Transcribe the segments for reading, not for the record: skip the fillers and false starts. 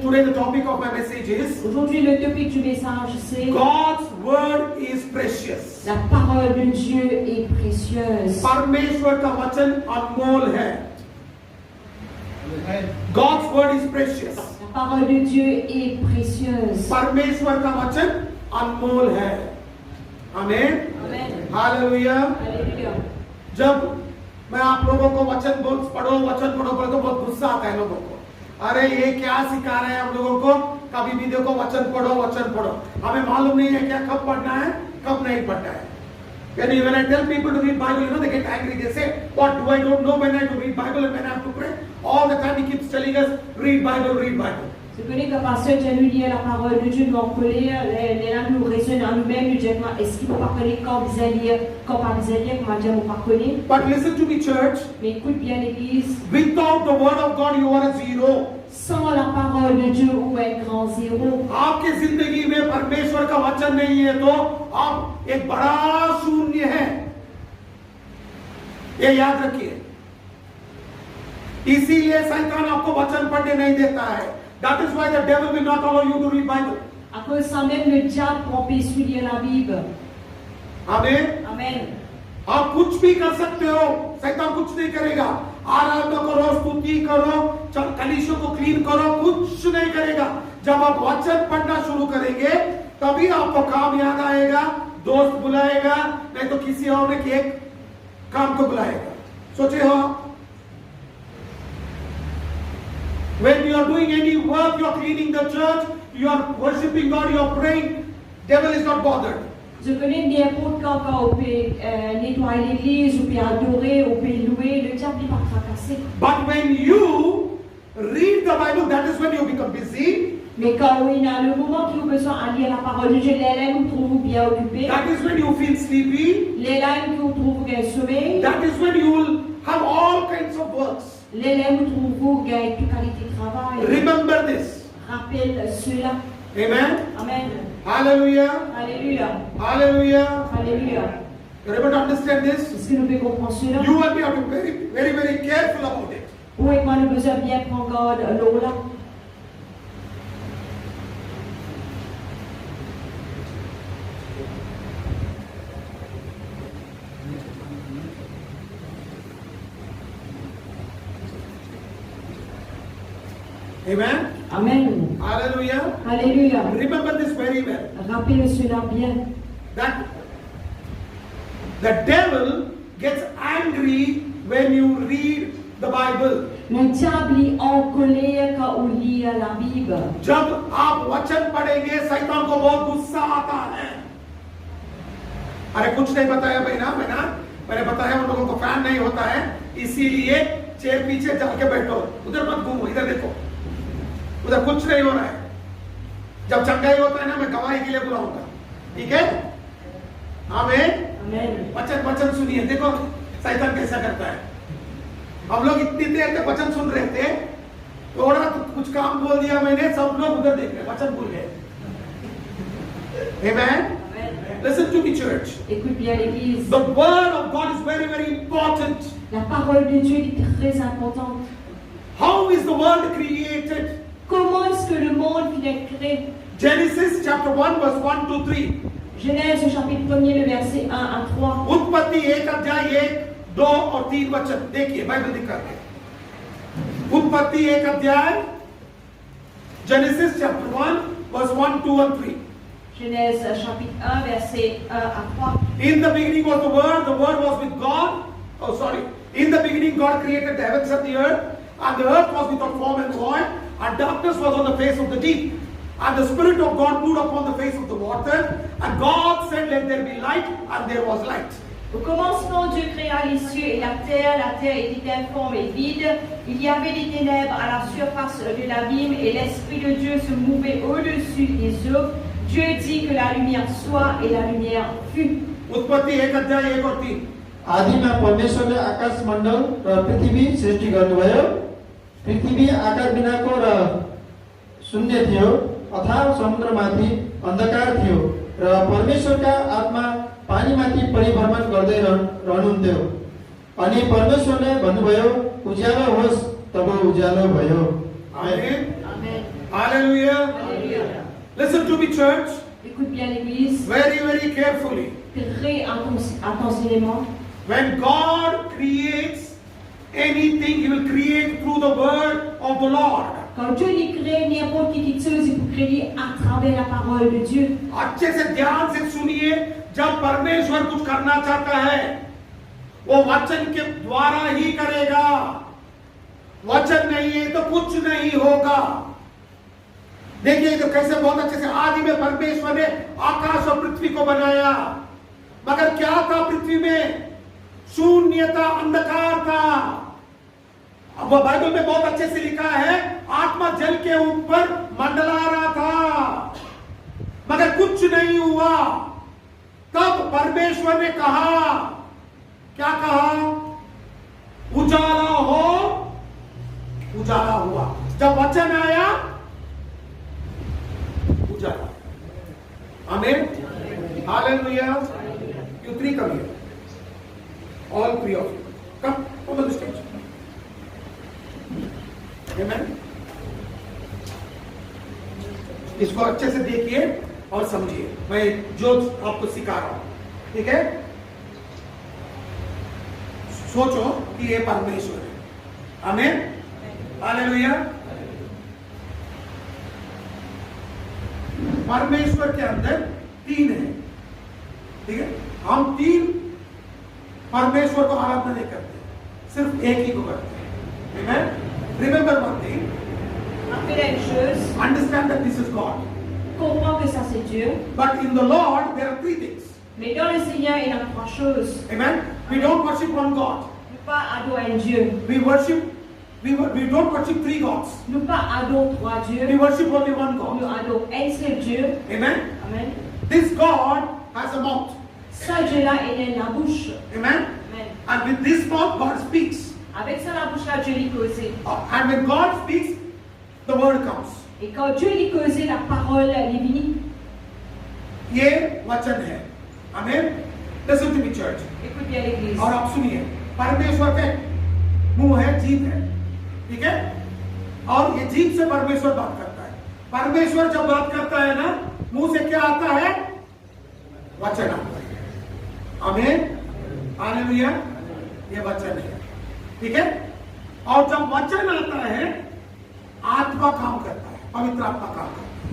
today the topic of my message is Aujourd'hui, le topic du message, c'est God's word is precious. la parole de Dieu est précieuse. परमेश्वर का वचन अनमोल है. God's word is precious. La parole de Dieu est précieuse. परमेश्वर का वचन अनमोल है. आमीन. Amen. Hallelujah. Alléluia. जब मैं आप लोगों को वचन पढ़ो बोले तो बहुत गुस्सा आता है लोगों को. अरे ये क्या सिखा रहे हैं हम लोगों को. कभी भी देखो वचन पढ़ो. हमें मालूम नहीं है क्या कब पढ़ना है कब नहीं पढ़ना है. When I tell people to read Bible, they get angry. They say, "What do I don't know when I have to read Bible and when I have to pray?" All the time he keeps telling us, "Read Bible." Je connais que pasteur Dieu nous lit la parole de Dieu, nous en colère, les là nous raisonnent en nous-mêmes, nous disons est-ce qu'il faut pas connaître quand vous allez lire, quand pas vous allez lire, comment dire vous pas connaître. But listen to me, church. Mais écoute bien l'église. Without the word of God, you are a zero. Sans la parole de Dieu, ou un grand zéro. आपके जिंदगी में परमेश्वर का वचन नहीं है तो आप एक बड़ा शून्य है. ये याद रखिए. इसीलिए शैतान आपको वचन पढ़ने नहीं देता है. That is why the devil will not allow you to read Bible. À cause de ça même le diable empêche de lire la Bible. Amen. Amen. आप कुछ भी कर सकते हो, शैतान कुछ नहीं करेगा. आराधना करो, स्तुति करो, कलीसियों को क्लीन करो, कुछ नहीं करेगा. जब आप वचन पढ़ना शुरू करेंगे तभी आपको काम याद आएगा, दोस्त बुलाएगा, नहीं तो किसी और ने एक काम को बुलाएगा. सोचे हो when you are doing any work, you are cleaning the church, you are worshiping God, you are praying, devil is not bothered. Je connais n'importe quand on peut nettoyer l'église, on peut adorer, on peut louer, le diable n'est pas tracassé. But when you read the Bible, that is when you become busy. Mais quand on a le moment qu'il a besoin à lire la parole de Dieu, les là nous trouvons bien occupés. That is when you feel sleepy. Les là nous trouvons bien sommeil. That is when you will have all kinds of works. Les là nous trouvons bien toute qualité de travail. Remember this. Rappelle cela. Amen. Amen. Hallelujah. Alléluia. Hallelujah. Alléluia. You're able to understand this? Est-ce que nous pouvons comprendre cela? You and me have to be very careful about it. Où est-ce qu'on a besoin de bien prendre garde l'eau là? Amen. Amen. Hallelujah. Alléluia. Remember this very well. Rappelez cela bien. That the devil gets angry when you read the Bible. Le diable est en colère quand on lit la Bible. जब आप वचन पढ़ेंगे शैतान को बहुत गुस्सा आता है. अरे कुछ नहीं बताया बहना मैंने बताया उन लोगों को फैन नहीं होता है, इसीलिए चेयर पीछे जाके बैठो, उधर मत घूमो, इधर देखो, उधर कुछ नहीं हो रहा है. जब चंगाई होता है ना मैं गवाही के लिए बुलाऊंगा. ठीक है. आमीन. वचन सुनिए. देखो शैतान कैसा करता है. हम लोग इतनी देर तक वचन सुन रहे थे, थोड़ा कुछ काम बोल दिया मैंने, सब लोग उधर देख रहे, वचन भूल गए. Amen. Listen to me, church. Écoute bien l'église. The word of God is very important. La parole de Dieu est très importante. How is the world created? Comment est-ce que le monde est créé? Genesis chapter 1 verse 1 to 3. Genèse au chapitre 1er le verset 1 à 3. उत्पत्ति 1 अध्याय 1, 2 और 3 वचन. देखिए Bible दिखा है. उत्पत्ति 1 अध्याय, Genesis chapter 1 verse 1, 2 and 3. Genèse chapitre 1 verset 1 à 3. In the beginning was the word was with God. Oh sorry. In the beginning God created the heavens and the earth was without form and void, and darkness was on the face of the deep. And the Spirit of God moved upon the face of the water, and God said, "Let there be light," and there was light. Au commencement, Dieu créa les cieux et la terre était informe et vide. Il y avait des ténèbres à la surface de l'abîme et l'Esprit de Dieu se mouvait au-dessus des eaux. Dieu dit que la lumière soit et la lumière fut. उत्पत्ति 1 अध्याय 1 और 3. आदिमा परमेश्वरले आकाश मण्डल र पृथ्वी सृष्टि गर्नुभयो. पृथ्वी आकार बिनाको र शून्य थियो, अथाह समुद्रमाथि अन्धकार थियो र परमेश्वरका आत्मा पानीमाथि परिभ्रमण गर्दै रहनुहुन्थ्यो. अनि परमेश्वरले भन्नुभयो उज्यालो होस्, तब उज्यालो भयो. आमेन. Amen. Hallelujah. Listen to me, church, Écoute bien l'Église, very, very carefully. très attentionnément. When God creates anything, He will create through the word of the Lord. Quand Dieu lui crée n'importe quelque chose, il peut créer à travers la parole de Dieu. अच्छे से ध्यान से सुनिए, जब परमेश्वर कुछ करना चाहता है वो वचन के द्वारा ही करेगा। वचन नहीं है तो कुछ नहीं होगा। देखिए तो कैसे बहुत अच्छे से आदि में परमेश्वर ने आकाश और पृथ्वी को बनाया, मगर क्या था पृथ्वी में? शून्यता, अंधकार था। अब वो बाइबल में बहुत अच्छे से लिखा है, आत्मा जल के ऊपर मंडला रहा था, मगर कुछ नहीं हुआ। तब परमेश्वर ने कहा, क्या कहा? उजाला हो, उजाला हुआ। जब वचन आया, उजाला। आमीन, hallelujah. You three come here. All three of you. Come over the stage. Amen. इसको अच्छे से देखिए और समझिए, मैं जो आपको सिखा रहा हूं, ठीक है? सोचो कि ये परमेश्वर है। आमीन, हालेलुया। परमेश्वर के अंदर तीन है, ठीक है? हम तीन परमेश्वर को आराधना नहीं करते, सिर्फ एक ही को करते हैं। आमीन। Remember one thing. Rappelez une chose, Understand that this is God. comprends que ça c'est Dieu, But in the Lord there are three things. mais dans le Seigneur il y a trois choses. Amen. We don't worship one God. Nous pas adorer un Dieu, We don't worship three gods. nous pas adorer trois We dieux, worship only one nous God. adorons un seul Dieu. Amen. Amen. This God has a mouth. Ce Dieu-là il a la bouche. Amen. Amen. And with this mouth God speaks. Avec ça la bouche là Dieu lui cause. And when God speaks, the word comes. Et quand Dieu lui cause, la parole est venue. ये वचन है। Amen. Listen to me, church. Écoute bien l'église. और आप सुनिए, परमेश्वर के मुंह है, जीभ है, ठीक है? और ये जीभ से परमेश्वर बात करता है। परमेश्वर जब बात करता है ना, मुंह से क्या आता है? वचन आता है। आमीन, हालेलुया। ये वचन है, ठीक है? और जब वचन आता है, आत्मा काम करता है, पवित्र आत्मा काम करता है।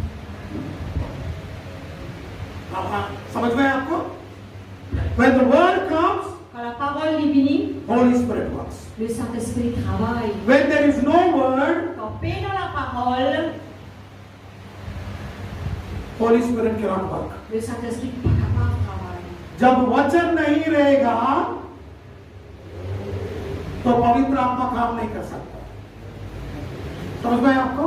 हाँ, समझ में आपको? When the word comes, Quand la parole est venue, Holy Spirit works. le Saint-Esprit travaille. When there is no word, Quand paix dans la parole, Holy Spirit cannot work. le Saint-Esprit n'est pas capable de travailler. जब वचन नहीं रहेगा तो पवित्र आत्मा काम नहीं कर सकता। समझ में आपको?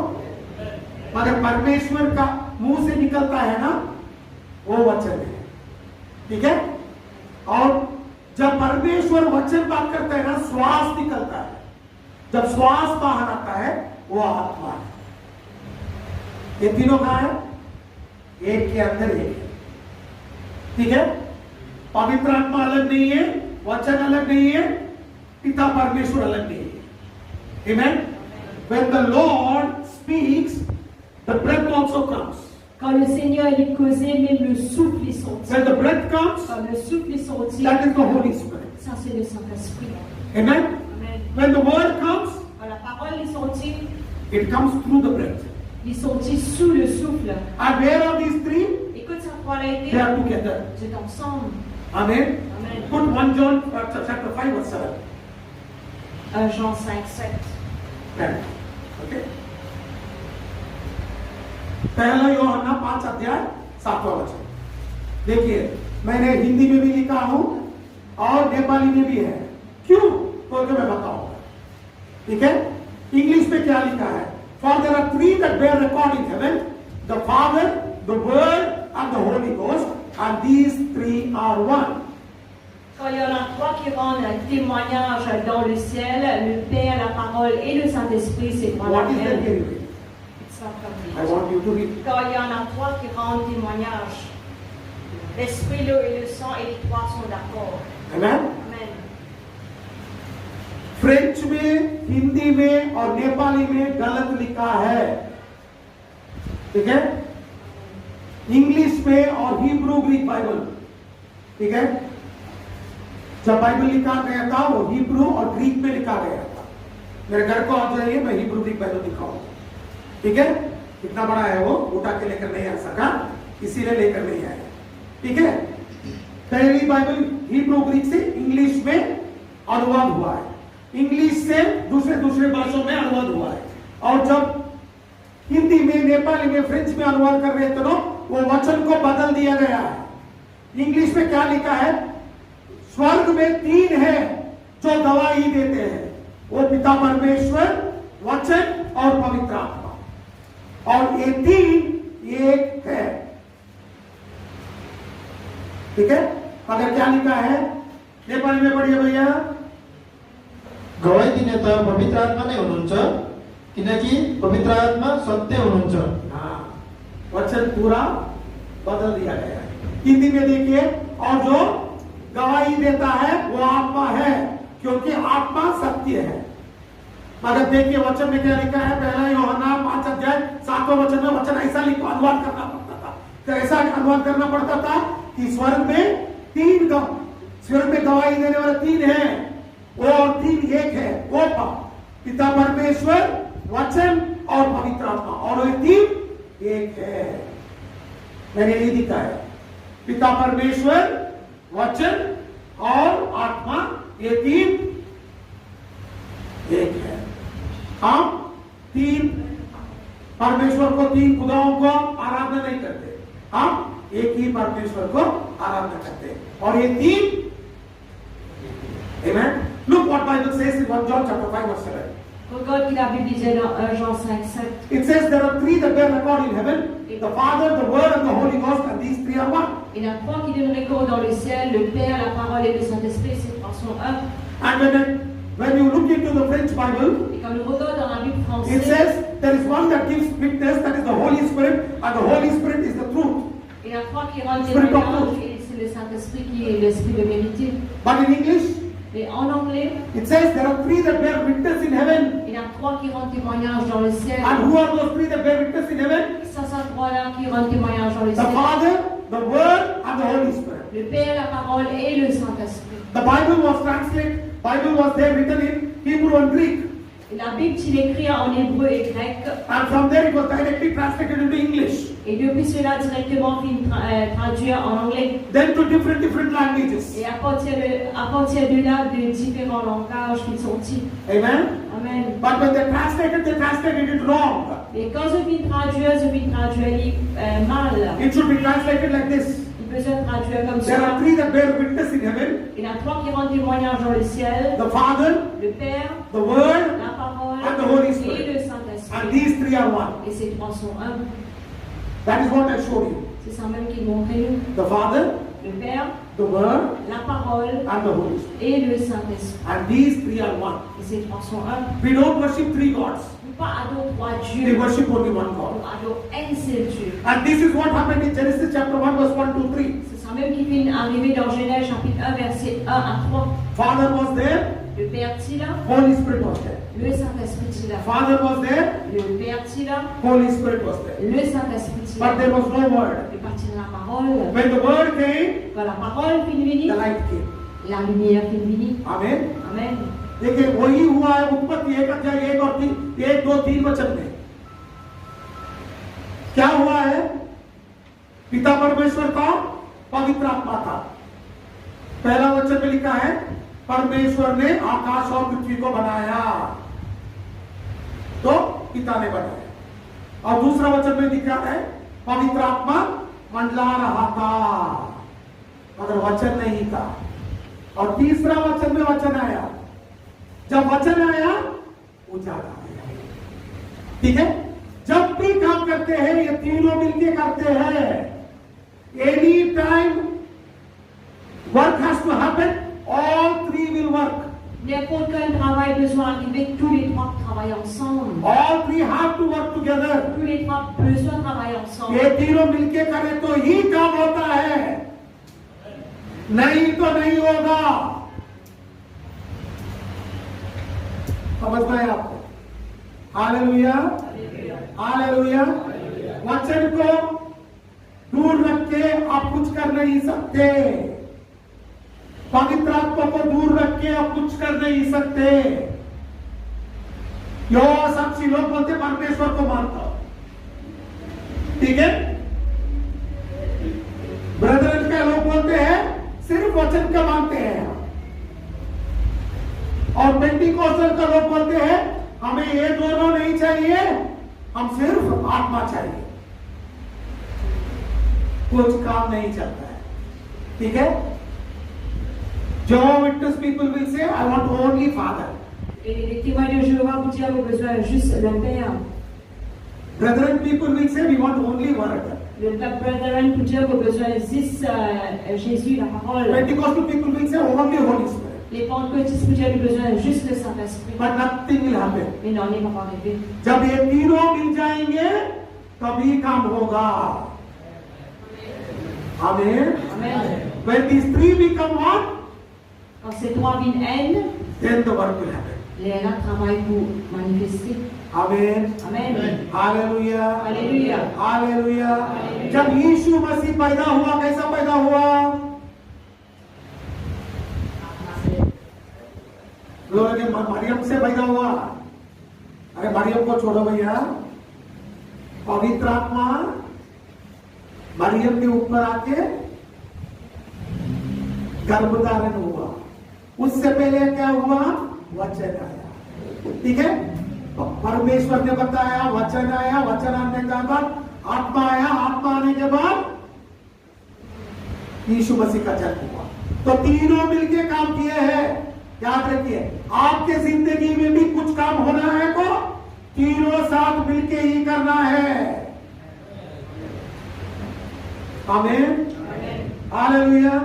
मगर परमेश्वर का मुंह से निकलता है ना, वो वचन है, ठीक है? और जब परमेश्वर वचन बात करता है ना, श्वास निकलता है। जब श्वास बाहर आता है, वो आत्मा है। ये तीनों कहाँ है? एक के अंदर एक है, ठीक है? पवित्र आत्मा अलग नहीं है, वचन अलग नहीं है, पिता परमेश्वर अलग नहीं है। Amen. When the Lord speaks, the breath also comes. Quand le Seigneur est causé, même le souffle est sorti. When the breath comes, Quand le souffle est sorti, that is the Holy Spirit. ça c'est le Saint-Esprit. Amen. Amen. When the word comes, Quand la parole est sortie, it comes through the breath. il est sorti sous le souffle. And where are these three? Écoute sa parole They are together. c'est ensemble. Amen. Amen. Put 1 John chapter 5 verse 7. 1 Jean 5:7. 10. Okay. पहला यूहन्ना 5 अध्याय 7वां वचन। देखिए, मैंने हिंदी में भी लिखा हूं और नेपाली में भी है। क्यों? तो मैं बताऊंगा, ठीक है? इंग्लिश में क्या लिखा है? For there are three that bear record in heaven: the Father, the Word, and the Holy Ghost, and these three are one. Quand il y en a trois qui rendent un témoignage dans le ciel, le Père, la parole et le Saint-Esprit, c'est pas la What is that même. here? It's not complete. I want you to read. Quand il y en a trois qui rendent témoignage, l'Esprit, l'eau et le sang, et les trois sont d'accord. Amen. Amen. French में, हिंदी में और नेपाली में गलत लिखा है, ठीक है? English में और हिब्रू ग्रीक बाइबल, ठीक है। जब बाइबल लिखा गया था वो हिब्रू और ग्रीक में लिखा गया था। मेरे घर को आ जाइए, मैं हिब्रू ग्रीक बाइबल दिखाऊंगा, ठीक है। कितना बड़ा है वो, उठा के लेकर नहीं आ सका, इसीलिए लेकर नहीं आया, ठीक है। पहली बाइबल हिब्रू ग्रीक से इंग्लिश में अनुवाद हुआ है, इंग्लिश से दूसरे भाषाओं में अनुवाद हुआ है। और जब हिंदी में, नेपाली में, फ्रेंच में अनुवाद कर रहे थे तो वो वचन को बदल दिया गया है। इंग्लिश में क्या लिखा है, स्वर्ग में 3 है जो गवाही देते हैं, वो पिता परमेश्वर, वचन और पवित्र आत्मा, और ये 3 एक है, ठीक है। अगर क्या लिखा है नेपाली में पढ़िए भैया। गवाई दिने त पवित्र आत्मा नै हुनुहुन्छ, किनकि पवित्र आत्मा सत्य हुनुहुन्छ। हाँ, वचन पूरा बदल दिया गया है। हिंदी में देखिए, और जो गवाही देता है वो आत्मा है, क्योंकि आत्मा सत्य है। अगर देखिए वचन में क्या लिखा है, पहला यूहन्ना 5 अध्याय 7वें वचन में वचन ऐसा लिखा, अनुवाद करना पड़ता था। तो ऐसा अनुवाद करना पड़ता था कि स्वर्ग में 3 स्वर्ग में गवाही देने वाले 3 हैं, वो और 3 एक है, वो पिता परमेश्वर, वचन और पवित्र आत्मा, और ये 3 एक है। मैंने ये लिखा है, पिता परमेश्वर, वचन और आत्मा, ये 3 एक है। हम 3 परमेश्वर को, 3 खुदाओं को आराधना नहीं करते, हम एक ही परमेश्वर को आराधना करते हैं, और ये 3 Amen. Look what Bible says in 1 John chapter 5 verse 7. Regarde qu'il a Bible disait dans 1 Jean 5, 7. It says there are 3 that bear record in heaven: the Father, the Word, and the Holy Ghost, and these 3 are one. Il y a 3 qui donnent record dans le ciel, le Père, la parole et le Saint-Esprit, ces 3 sont un. And when you look into the French Bible, Et quand nous regardons dans la Bible it française, says there is one that gives witness, that is the Holy Spirit, and the Holy Spirit is the truth. il y a 3 qui rendent Spirit of témoignage, truth. et c'est le Saint-Esprit qui est l'Esprit de vérité. But in English, Mais en anglais, it says there are 3 that bear witness in heaven. il y a 3 qui rendent témoignage dans le ciel. And who are those 3 that bear witness in heaven? Ça, c'est 3-là qui rendent témoignage dans le The ciel. Father, the Word, and the Holy Spirit. Le Père, la parole et le Saint-Esprit. The Bible was translated, Bible was there written in Hebrew and Greek. Et la Bible, il écrit en hébreu et grec. And from there it was directly translated into English. Et depuis cela, directement traduire en anglais. Then to different languages. Et à partir de là, de différents langages qui sont sortis. Amen. Amen. But when they translated it wrong. Et quand je viens traduire mal. It should be translated like this. Il peut se traduire comme There are ça. 3 that bear witness in heaven: Il y en a 3 qui rendent témoignage dans le ciel. the Father, Le Père, the Word, la parole and the Holy et Spirit. le And Saint-Esprit. these 3 are one. Et ces 3 sont un. That is what I showed you. C'est ça même qui montre nous. The Father, Le Père, the Word, la parole and the Holy Spirit. et le Saint-Esprit. And these 3 are one. Et ces 3 sont un. We don't worship 3 gods. Nous pas adorons 3 We dieux. worship only one Nous God. adorons un seul Dieu. And this is what happened in Genesis chapter 1 verse 1 to 3. C'est ça même qui vient arriver dans Genèse chapitre 1 verset 1 à 3. Father was there, Le Père est là, Holy Spirit was there. le Saint-Esprit est là. Father was there, Le Père est là, Holy Spirit was there. le Saint-Esprit est But là. there was no word. Le parti de la parole. When the word came, Quand la parole finit the venir, light came. la lumière finit venir. Amen. Amen. देखिए वही हुआ है उत्पत्ति 1 अध्याय 1 और 3 1 2 3 वचन में क्या हुआ है? पिता परमेश्वर का पवित्र आत्मा था। पहला वचन में लिखा है परमेश्वर ने आकाश और पृथ्वी को बनाया, तो पिता ने बनाया। और दूसरा वचन में लिखा है पवित्र आत्मा मंडला रहा था, मगर वचन नहीं था। और तीसरा वचन में वचन आया, जब वचन आया उजाला आया। ठीक है, जब भी काम करते हैं ये तीनों मिलके करते हैं। Any time work has to happen, all 3 will work. N'importe quel travail besoin d'arriver, tous les 3 travaillent ensemble. All 3 have to work together. Tous les 3 besoin travailler ensemble. ये तीनों मिलके करें तो ही काम होता है, नहीं तो नहीं होगा। समझ में आया आपको? Hallelujah, hallelujah. वचन को कुछ कर नहीं सकते। पवित्र आत्मा को दूर रख के आप कुछ कर नहीं सकते। यहोवा साक्षी लोग बोलते परमेश्वर को मानता हूं, ठीक है। ब्रदरन का लोग बोलते हैं सिर्फ वचन का मानते हैं, और पेंटिकोस्टल का लोग बोलते हैं हमें ये दोनों नहीं चाहिए, हम सिर्फ आत्मा चाहिए। कुछ काम नहीं चलता है, ठीक है। Jehovah's Witness people will say, I want only Father. Et les témoins de Jéhovah vous diront qu'on a besoin juste d'un père. Brethren people will say, we want only Word. Le brethren vous diront qu'on a besoin juste Jésus, la parole. Pentecostal people will say, only Holy Spirit. Les pentecôtistes vous diront qu'on a besoin juste le Saint-Esprit. But nothing will happen. Mais non, il ne va pas arriver. जब ये तीनों मिल जाएंगे तभी काम होगा। Amen. Amen. When these three become one, Quand ces trois viennent haine, then the work will happen. les là travaillent pour manifester. Amen. Amen. Hallelujah. Alléluia. Hallelujah. जब यीशु मसीह पैदा हुआ, कैसा पैदा हुआ? लोग के मरियम से पैदा हुआ। अरे मरियम को छोड़ो भैया, पवित्र आत्मा मरियम के ऊपर आके गर्भधारण हुआ। उससे पहले क्या हुआ? वचन आया, ठीक है। परमेश्वर ने बताया, वचन आया, वचन आने के बाद आत्मा आया, आत्मा आने के बाद यीशु मसीह का जन्म हुआ। तो तीनों मिलके काम किए हैं। याद रखिए, आपके जिंदगी में भी कुछ काम होना है तो तीनों साथ मिलके ही करना है। आमीन। Hallelujah.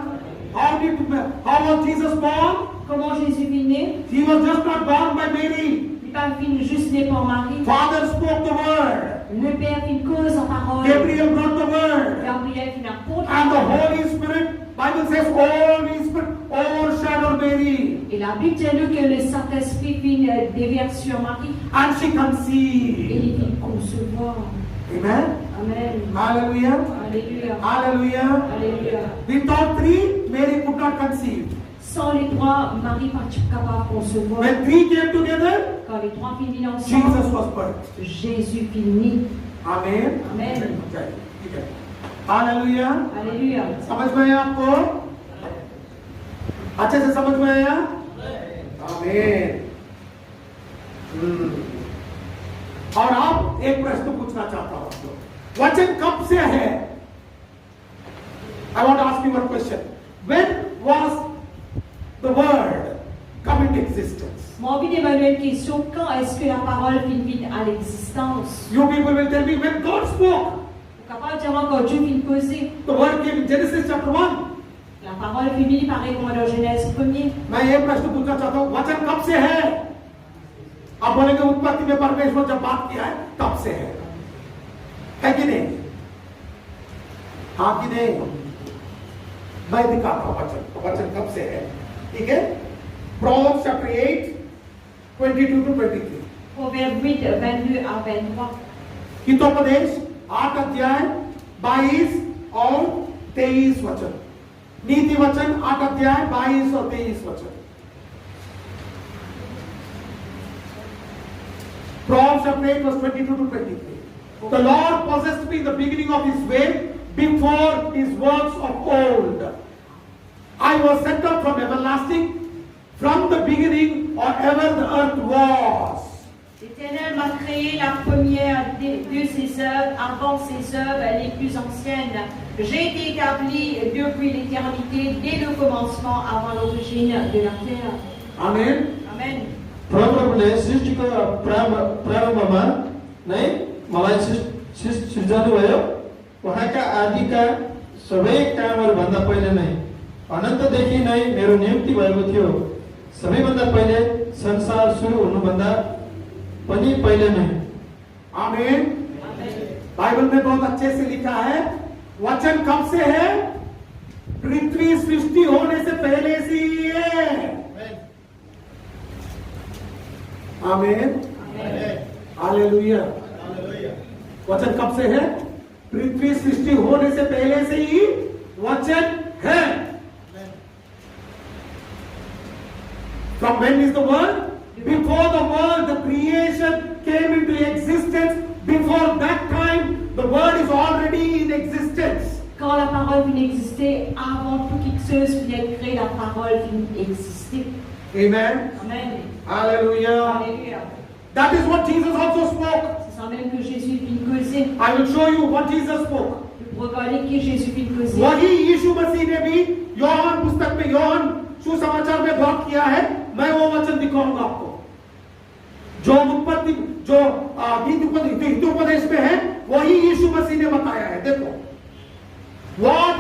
How was Jesus born? Comment Jésus est né? He was just not born by Mary. Il n'est pas venu juste né par Marie. Father spoke the word. Le Père fit une cause en parole. Gabriel brought the word. Gabriel fit apôtre. And the Holy Spirit, Bible says, Holy Spirit overshadowed Mary. Et la Bible dit que le Saint-Esprit fit une déverse sur Marie. And she Et conceived. il fit concevoir. Amen. Amen. Hallelujah. Alléluia. Hallelujah. Alléluia. Without three, Mary could not conceive. Sans les trois, Marie pas capable de concevoir. When three came together, Quand les trois filles viennent Jesus ensemble, was birthed. Jésus fit né. Amen. Amen. Okay, ठीक है। Hallelujah. Alléluia. समझ में आया आपको? अच्छे से समझ में आया? आमीन। और आप एक प्रश्न पूछना चाहता हूं आपको, वचन कब से है? I want to ask you one question. When was the word come into existence? Moi, envie d'évaluer une question. Quand est-ce que la parole fit à l'existence? You people will tell me when God spoke. Capable de dire quand Dieu fit causer. The word came in Genesis chapter 1. La parole fut mise par comment dans Genèse 1er. मैं ये प्रश्न पूछना चाहता हूं, वचन कब से है? आप बोलेंगे उत्पत्ति में परमेश्वर जब बात किया है तब से है कि नहीं? हाँ कि नहीं? मैं दिखाता हूं वचन कब से है, ठीक है। Proverbs chapter 8 22 to 23। Proverbe 8, 22 à 23। Hitopadesha 8 अध्याय 22 और 23 वचन। नीति वचन 8 अध्याय 22 और 23 वचन। Proverbs chapter 8 verse 22 to 23. The Lord possessed me in the beginning of his way, before his works of old. I was set up from everlasting, from the beginning or ever the earth was. L'Éternel m'a créé la première de ses œuvres, avant ses œuvres les plus anciennes. J'ai été établi depuis l'éternité, dès le commencement, avant l'origine de la terre. Amen. Amen. प्रभुले सृष्टिको प्रारम्भमा नै मलाई सृजनु भयो। उहाँका आदिका सबै कामहरू भन्दा पहिले नै अनन्तदेखि नै मेरो नियुक्ति भएको थियो। सबैभन्दा पहिले संसार सुरु हुनुभन्दा पनि पहिले नै। आमीन। बाइबल में बहुत अच्छे से लिखा है, वचन कब से है? पृथ्वी सृष्टि होने से पहले से ही है। आमीन। हालेलुया। वचन कब से है? पृथ्वी सृष्टि होने से पहले से ही वचन है. From when is the world? Before the world, the creation came into existence. Before that time, the word is already in existence. Quand la parole vient exister, avant tout quelque chose vient créer, la parole vient exister. Amen. Amen. Hallelujah. Alléluia. That is what Jesus also spoke. C'est ça même que Jésus vient causer. I will show you what Jesus spoke. Pour regarder que Jésus vient causer. वही यीशु मसीह ने भी योहान पुस्तक में, योहान सुसमाचार में बात किया है. मैं वो वचन दिखाऊंगा आपको जो उत्पत्ति, जो हितोपदेश में है, वही यीशु मसीह ने बताया है. देखो, what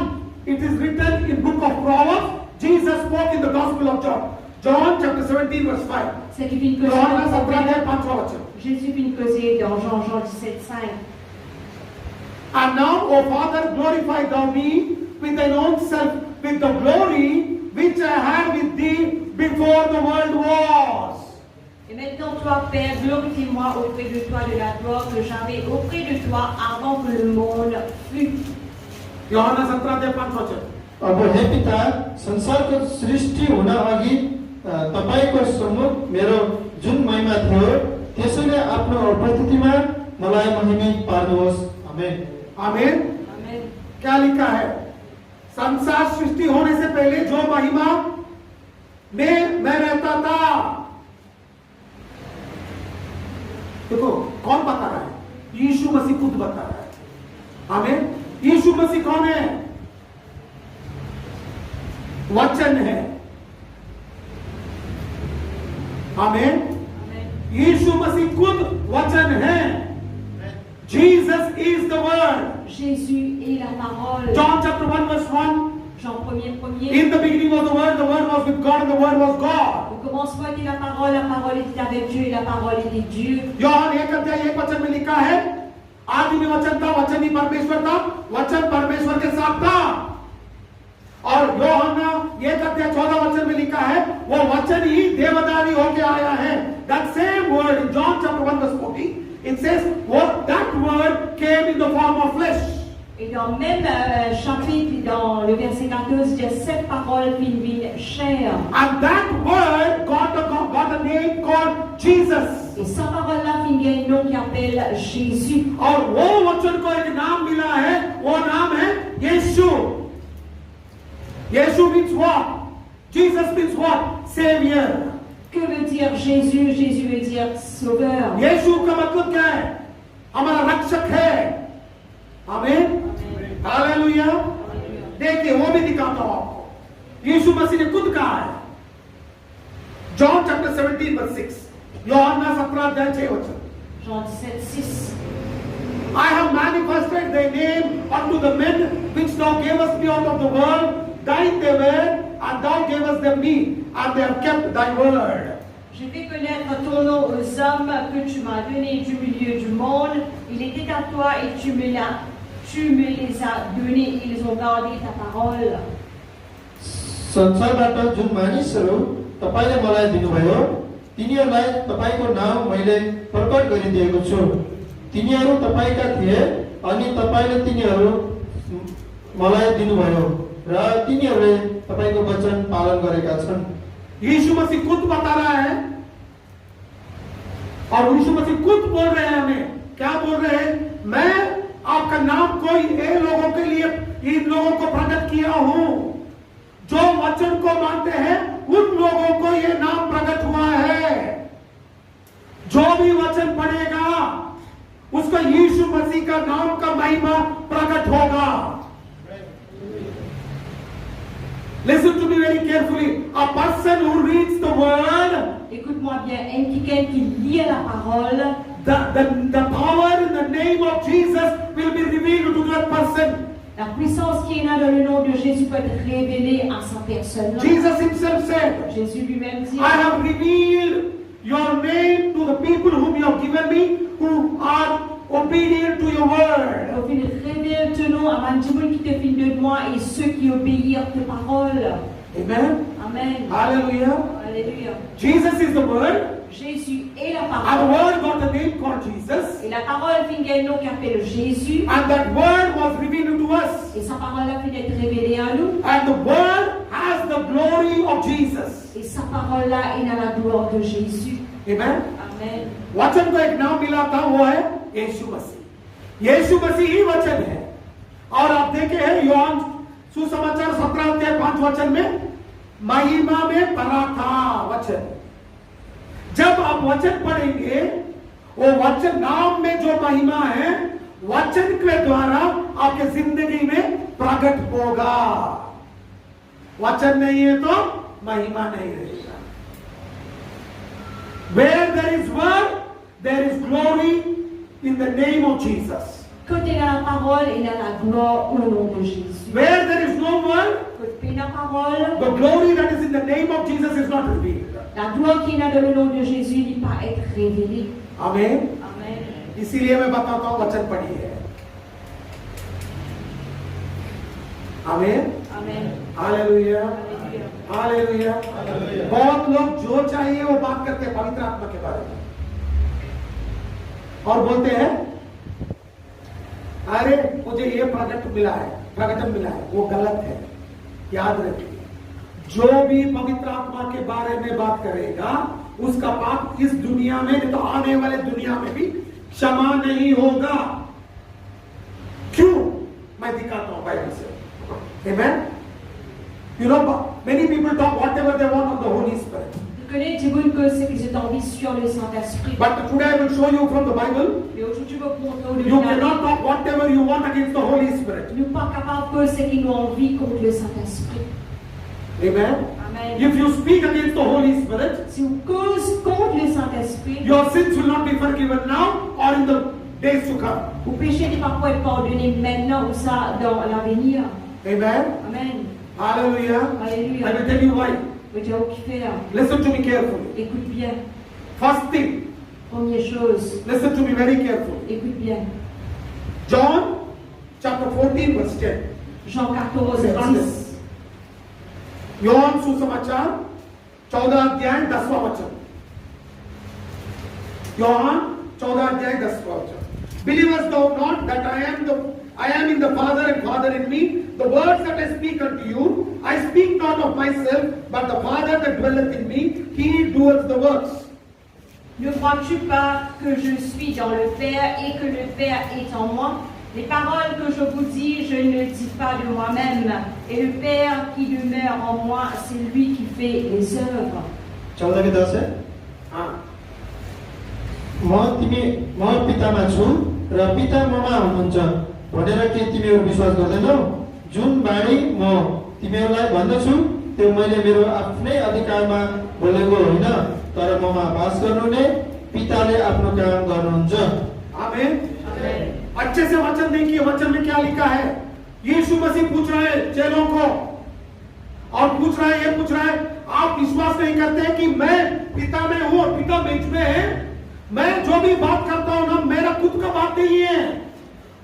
it is written in book of Proverbs, Jesus spoke in the Gospel of John. John chapter 17 verse 5. C'est qui vient causer. Yohan 17:5. Jésus vient causer dans Jean 17:5. And now, O Father, glorify thou me with thine own self, with the glory which I had with thee before the world was. Et maintenant, toi, Père, glorifie-moi auprès de toi de la gloire que j'avais auprès de toi avant que le monde fût. Yohan 17:5. अब हे पिता, संसारको सृष्टि हुन अघि तपाईको सम्मुख मेरो जुन महिमा थियो, त्यसैले आफ्नो उपस्थितिमा मलाई महिमित पार्नुहोस्. आमेन. आमीन. Amen. क्या लिखा है? संसार सृष्टि होने से पहले जो महिमा में मैं रहता था. देखो, कौन बता रहा है? यीशु मसीह खुद बता रहा है. आमीन. यीशु मसीह कौन है? वचन है. आमीन. Amen. यीशु मसीह खुद वचन है. Jesus is the word. Jésus est la parole. John chapter 1 verse 1. Jean 1er. In the beginning was the word was with God, and the word was God. Au commencement était la parole était avec Dieu et la parole était Dieu. Yohan 1:1 में लिखा है, आदि में वचन था, वचन ही परमेश्वर था, वचन परमेश्वर के साथ था. और यूहन्ना 1:14 में लिखा है, वो वचन ही देवदारी होके आया है. That same word in John chapter 1 verse 40, it says what that word came in the form of flesh. Et dans le même chapitre, dans le verset 14, il y a cette parole qui devient chair. And that word got a name called Jesus. Et cette parole-là finit un nom qui appelle Jésus. और वो वचन को एक नाम मिला है, वो नाम है यीशु. यीशु means what? Jesus means what? Savior. Que veut dire Jésus? Jésus veut dire sauveur. यीशु का मतलब क्या है? हमारा रक्षक है. आमीन. हालेलुया. देखिए, वो भी दिखाता हूं आपको. यीशु मसीह ने खुद कहा है. John chapter 17 verse 6. यूहन्ना 17:6. Jean 17:6. I have manifested thy name unto the men which thou gavest me out of the world. Thine they were, and thou gavest them me, and they have kept thy word. Je vais connaître ton nom aux hommes que tu m'as donnés du milieu du monde. Il était à toi et tu me les as donnés. Ils ont gardé ta parole. संसारबाट जुन मानिसहरू तपाईले मलाई दिनुभयो, तिनीहरूलाई तपाईको नाम मैले प्रकट गरिदिएको छु. तिनीहरू तपाईका थिए अनि तपाईले तिनीहरू मलाई दिनुभयो र तिनीहरूले तपाईको वचन पालन गरेका छन्. यीशु मसीह खुद बता रहा है, और यीशु मसीह खुद बोल रहे हैं हमें. क्या बोल रहे हैं? मैं आपका नाम कोई इन लोगों के लिए, इन लोगों को प्रकट किया हूं. जो वचन को मानते हैं उन लोगों को यह नाम प्रकट हुआ है. जो भी वचन पढ़ेगा उसका यीशु मसीह का नाम का महिमा प्रकट होगा. Listen to me very carefully. A person who reads the word, Écoute-moi bien, quelqu'un qui lit la parole, the power in the name of Jesus will be revealed to that person. la puissance qui est là dans le nom de Jésus peut être révélée à sa personne. Jesus himself said, Jésus lui-même dit, I have revealed your name to the people whom you have given me, who are obedient to your word. au fil révèle ton nom à tout le monde qui te fit de moi et ceux qui obéirent tes paroles. Amen. Amen. Hallelujah. Alléluia. Jesus is the word, Jésus est la and the parole. word got a name called Jesus, Et la parole finit un nom qui appelle Jésus. and that word was revealed to us. Et sa parole a pu être révélée à nous. And the word has the glory of Jesus. Et sa parole-là est dans la gloire de Jésus. Amen. Amen. वचन को एक नाम मिला था, वो है यीशु मसीह। यीशु मसीह ही वचन है। और आप देखे हैं योहान सुसमाचार 17 अध्याय 5 वचन में, महिमा में भरा था वचन। जब आप वचन पढ़ेंगे, वो वचन नाम में जो महिमा है, वचन के द्वारा आपके जिंदगी में प्रकट होगा। वचन नहीं है तो महिमा नहीं रहेगा। Where there is word, there is glory in the name of Jesus. Quand il y a la parole, il y a la gloire au nom de Jésus. Where there is no word, Quand il y a la parole, the glory that is in the name of Jesus is not revealed. la gloire qui est dans le nom de Jésus n'est pas être révélée. Amen. Amen. इसीलिए मैं बताता हूं, वचन पढ़िए। आमीन। Amen. Hallelujah, Alléluia. Hallelujah. बहुत लोग जो चाहिए वो बात करते हैं पवित्र आत्मा के बारे में, और बोलते हैं अरे मुझे ये प्रकटन मिला है। वो गलत है। याद रखिए, जो भी पवित्र आत्मा के बारे में बात करेगा, उसका पाप इस दुनिया में नहीं तो आने वाले दुनिया में भी क्षमा नहीं होगा। क्यों? मैं दिखाता हूं बाइबल से। Amen. You know, many people talk whatever they want of the Holy Spirit. Vous connaissez du monde que ce qu'ils ont envie sur le Saint-Esprit. But today I will show you from the Bible. Mais aujourd'hui, je vais vous montrer You au cannot talk whatever you want against the Holy Spirit. Nous ne sommes pas capables de ce qu'ils ont envie contre le Saint-Esprit. Amen. Amen. If you speak against the Holy Spirit, Si vous causez contre le Saint-Esprit, your sins will not be forgiven now or in the days to come. vos péchés ne vont pas être pardonnés maintenant ou ça dans l'avenir. Amen. Amen. Hallelujah. Alléluia. I will tell you why. Je vais te dire au qui faire. Listen to me carefully. Écoute bien. First thing, Première chose, listen to me very carefully. écoute bien. John chapter 14 verse 10. Jean 14, C'est 10. Yohan सुसमाचार 14 अध्याय 10वां वचन। योहान 14 अध्याय 10वां वचन। Believest thou not that I am in the Father and Father in me? The words that I speak unto you, I speak not of myself, but the Father that dwelleth in me, he doeth the works. Ne crois-tu pas que je suis dans le Père et que le Père est en moi? Les paroles que je vous dis, je ne dis pas de moi-même. Et le Père qui demeure en moi, c'est lui qui fait les œuvres. 14 के 10 है। हाँ, म पितामा छु र पिता mama हुनुहुन्छ भनेर के तिमीहरू विश्वास गर्दैनौ? जुन बाणी म तिमीहरूलाई भन्दछु त्यो मैले मेरो आफ्नै अधिकारमा बोलेको होइन, तर ममा वास गर्नुहुने पिताले आफ्नो काम गर्नुहुन्छ। आमीन। Amen. अच्छे से वचन देखिए, वचन में क्या लिखा है। यीशु मसीह पूछ रहे हैं चेलों को, और पूछ रहा है आप विश्वास नहीं करते हैं कि मैं पिता में हूं और पिता मुझ में है? मैं जो भी बात करता हूं ना, मेरा खुद का बात नहीं है।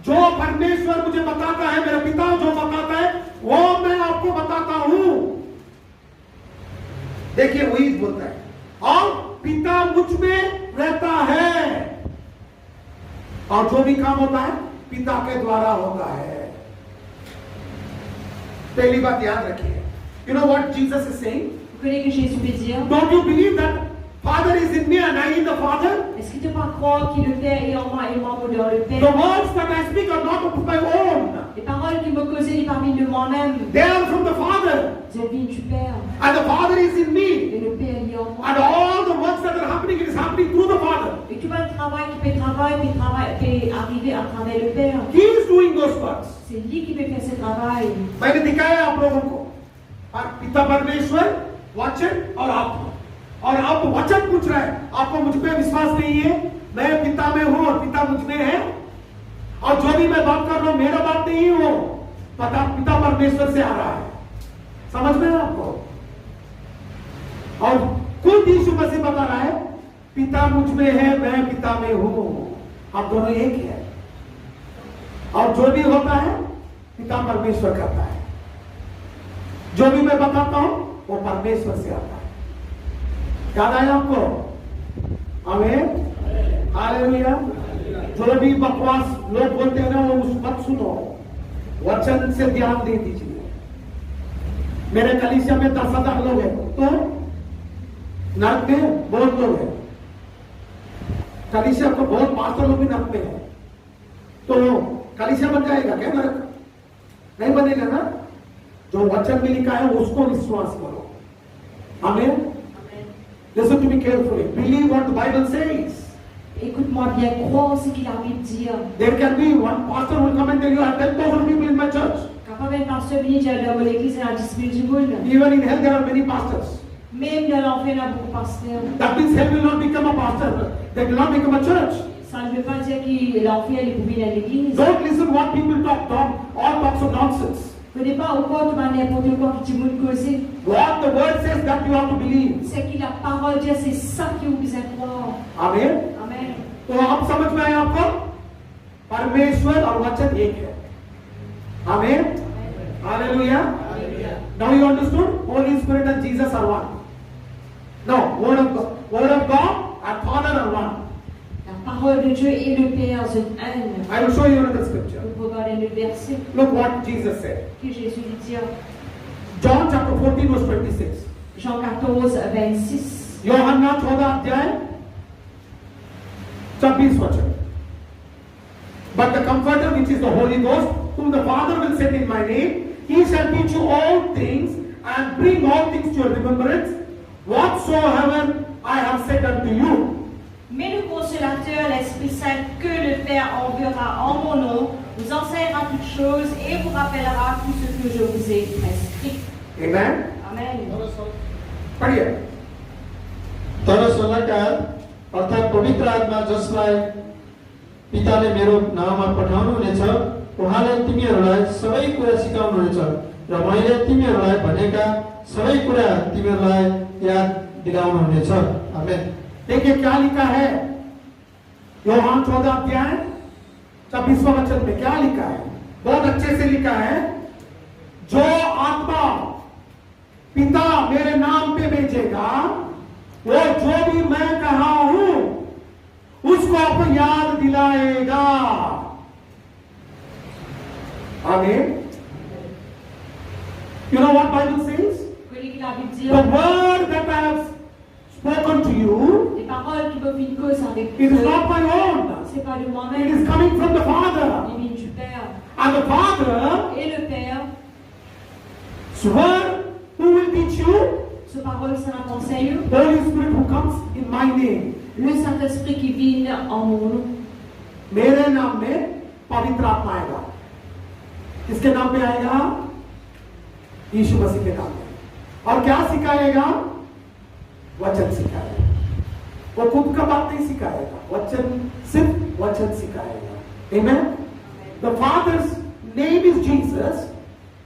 जो परमेश्वर मुझे बताता है, मेरा पिता जो बताता है, वो मैं आपको बताता हूं। देखिए, वही बोलता है, और पिता मुझ में रहता है, और जो भी काम होता है पिता के द्वारा होता है। पहली बात याद रखिए। You know what Jesus is saying? Vous connaissez que Jésus veut dire? Don't you believe that Father is in me and I in the Father? Est-ce que tu ne peux pas croire que le Père est en moi et moi dans le The Père? words that I speak are not of my own. Les paroles qui me causaient n'est pas venues de moi-même. They are from the Father. Elles viennent du Père. And the Father is in me. Et le Père est en moi. And all the works that are happening, it is happening through the Father. Et tu vois le travail qui fait arriver à travers le Père. He is doing those works. C'est lui qui fait faire ce travail. मैंने दिखाया आप लोगों को, पिता परमेश्वर, वचन और आत्मा। और आप वचन पूछ रहे हैं, आपको मुझ पे विश्वास नहीं है? मैं पिता में हूं और पिता मुझ में है, और जो भी मैं बात कर रहा हूं मेरा बात नहीं हो, पिता परमेश्वर से आ रहा है। समझ में है आपको? और खुद यीशु मसीह बता रहा है, पिता मुझ में है, मैं पिता में हूं, आप दोनों एक ही है। और जो भी होता है पिता परमेश्वर करता है। जो भी मैं बताता हूं वो परमेश्वर से आता है। याद आया आपको? आमीन, हालेलुया। जो भी बकवास लोग बोलते हैं ना, वो मत सुनो। वचन से ध्यान दे दीजिए। मेरे कलीसिया में 10,000 लोग हैं, तो नरक में बहुत लोग हैं। कलीसिया को बहुत पास्टर लोग भी नरक में हैं, तो कलीसिया बन जाएगा क्या नरक? नहीं बनेगा ना। जो वचन में लिखा है उसको विश्वास करो। आमीन। Listen to me carefully. Believe what the Bible says. Écoute-moi bien, crois ce que la Bible dit. There can be one pastor will come and tell you, I have 10,000 people in my church. Capable un pasteur venir dire dans mon église, il y a 10 000 du monde. Even in hell there are many pastors. Même dans l'enfer, il y a beaucoup de pasteurs. That means hell will not become a pastor. They will not become a church. Ça ne veut pas dire que l'enfer est pour venir à l'église. Don't listen what people talk. All talks of nonsense. Ne connais pas au quoi tu vas n'importe quoi que tu veux causer. What the word says that you have to believe. C'est que la parole dit, c'est ça que vous besoin croire. Amen. Amen. तो आप समझ में आया आपको? परमेश्वर और वचन एक है। Amen. Hallelujah. Now you understood? Holy Spirit and Jesus are one. No, Word of God and Father are one. La parole de Dieu et le Père sont un. I will show you another scripture. Vous regardez le verset Look what Jesus said. que Jésus lui dit. John chapter 14 verse 26. Jean 14, 26. यूहन्ना 14 अध्याय 26 वचन। But the Comforter, which is the Holy Ghost, whom the Father will send in my name, he shall teach you all things and bring all things to your remembrance, whatsoever I have said unto you. Mais le consolateur, l'Esprit Saint, que le Père enverra en mon nom, vous enseignera toutes choses et vous rappellera tout ce que je vous ai prescrit. Amen. Amen. पढ़िए। तर सल्लाहकार अर्थात् पवित्र आत्मा जसलाई पिताले मेरो नाममा पठाउनुहुनेछ, उहाँले तिमीहरूलाई सबै कुरा सिकाउनुहुनेछ र मैले तिमीहरूलाई भनेका सबै कुरा तिमीहरूलाई याद दिलाउनुहुनेछ। आमेन। देखिए क्या लिखा है यूहन्ना 14 अध्याय 26वां वचन में क्या लिखा है? बहुत अच्छे से लिखा है, जो आत्मा पिता मेरे नाम पे भेजेगा वो जो भी मैं कहा हूं उसको आपको याद दिलाएगा। आमीन। You know what Bible says? Connais la Bible dit, The word that I have spoken to you, les paroles qui me viennent cause avec it is not my own. c'est pas de It moi-même, is coming from the Father. il vient du Père. And the Father, Et le Père, swear, who will teach you? ce parole, ça la conseille. Holy Spirit who comes in my name. Le Saint-Esprit qui vient en mon nom. मेरे नाम में पवित्र आत्मा आएगा। किसके नाम पे आएगा? यीशु मसीह के नाम पे। और क्या सिखाएगा? वचन सिखाएगा। वो खुद का बात नहीं सिखाएगा, वचन सिर्फ वचन सिखाएगा। Amen. The Father's name is Jesus.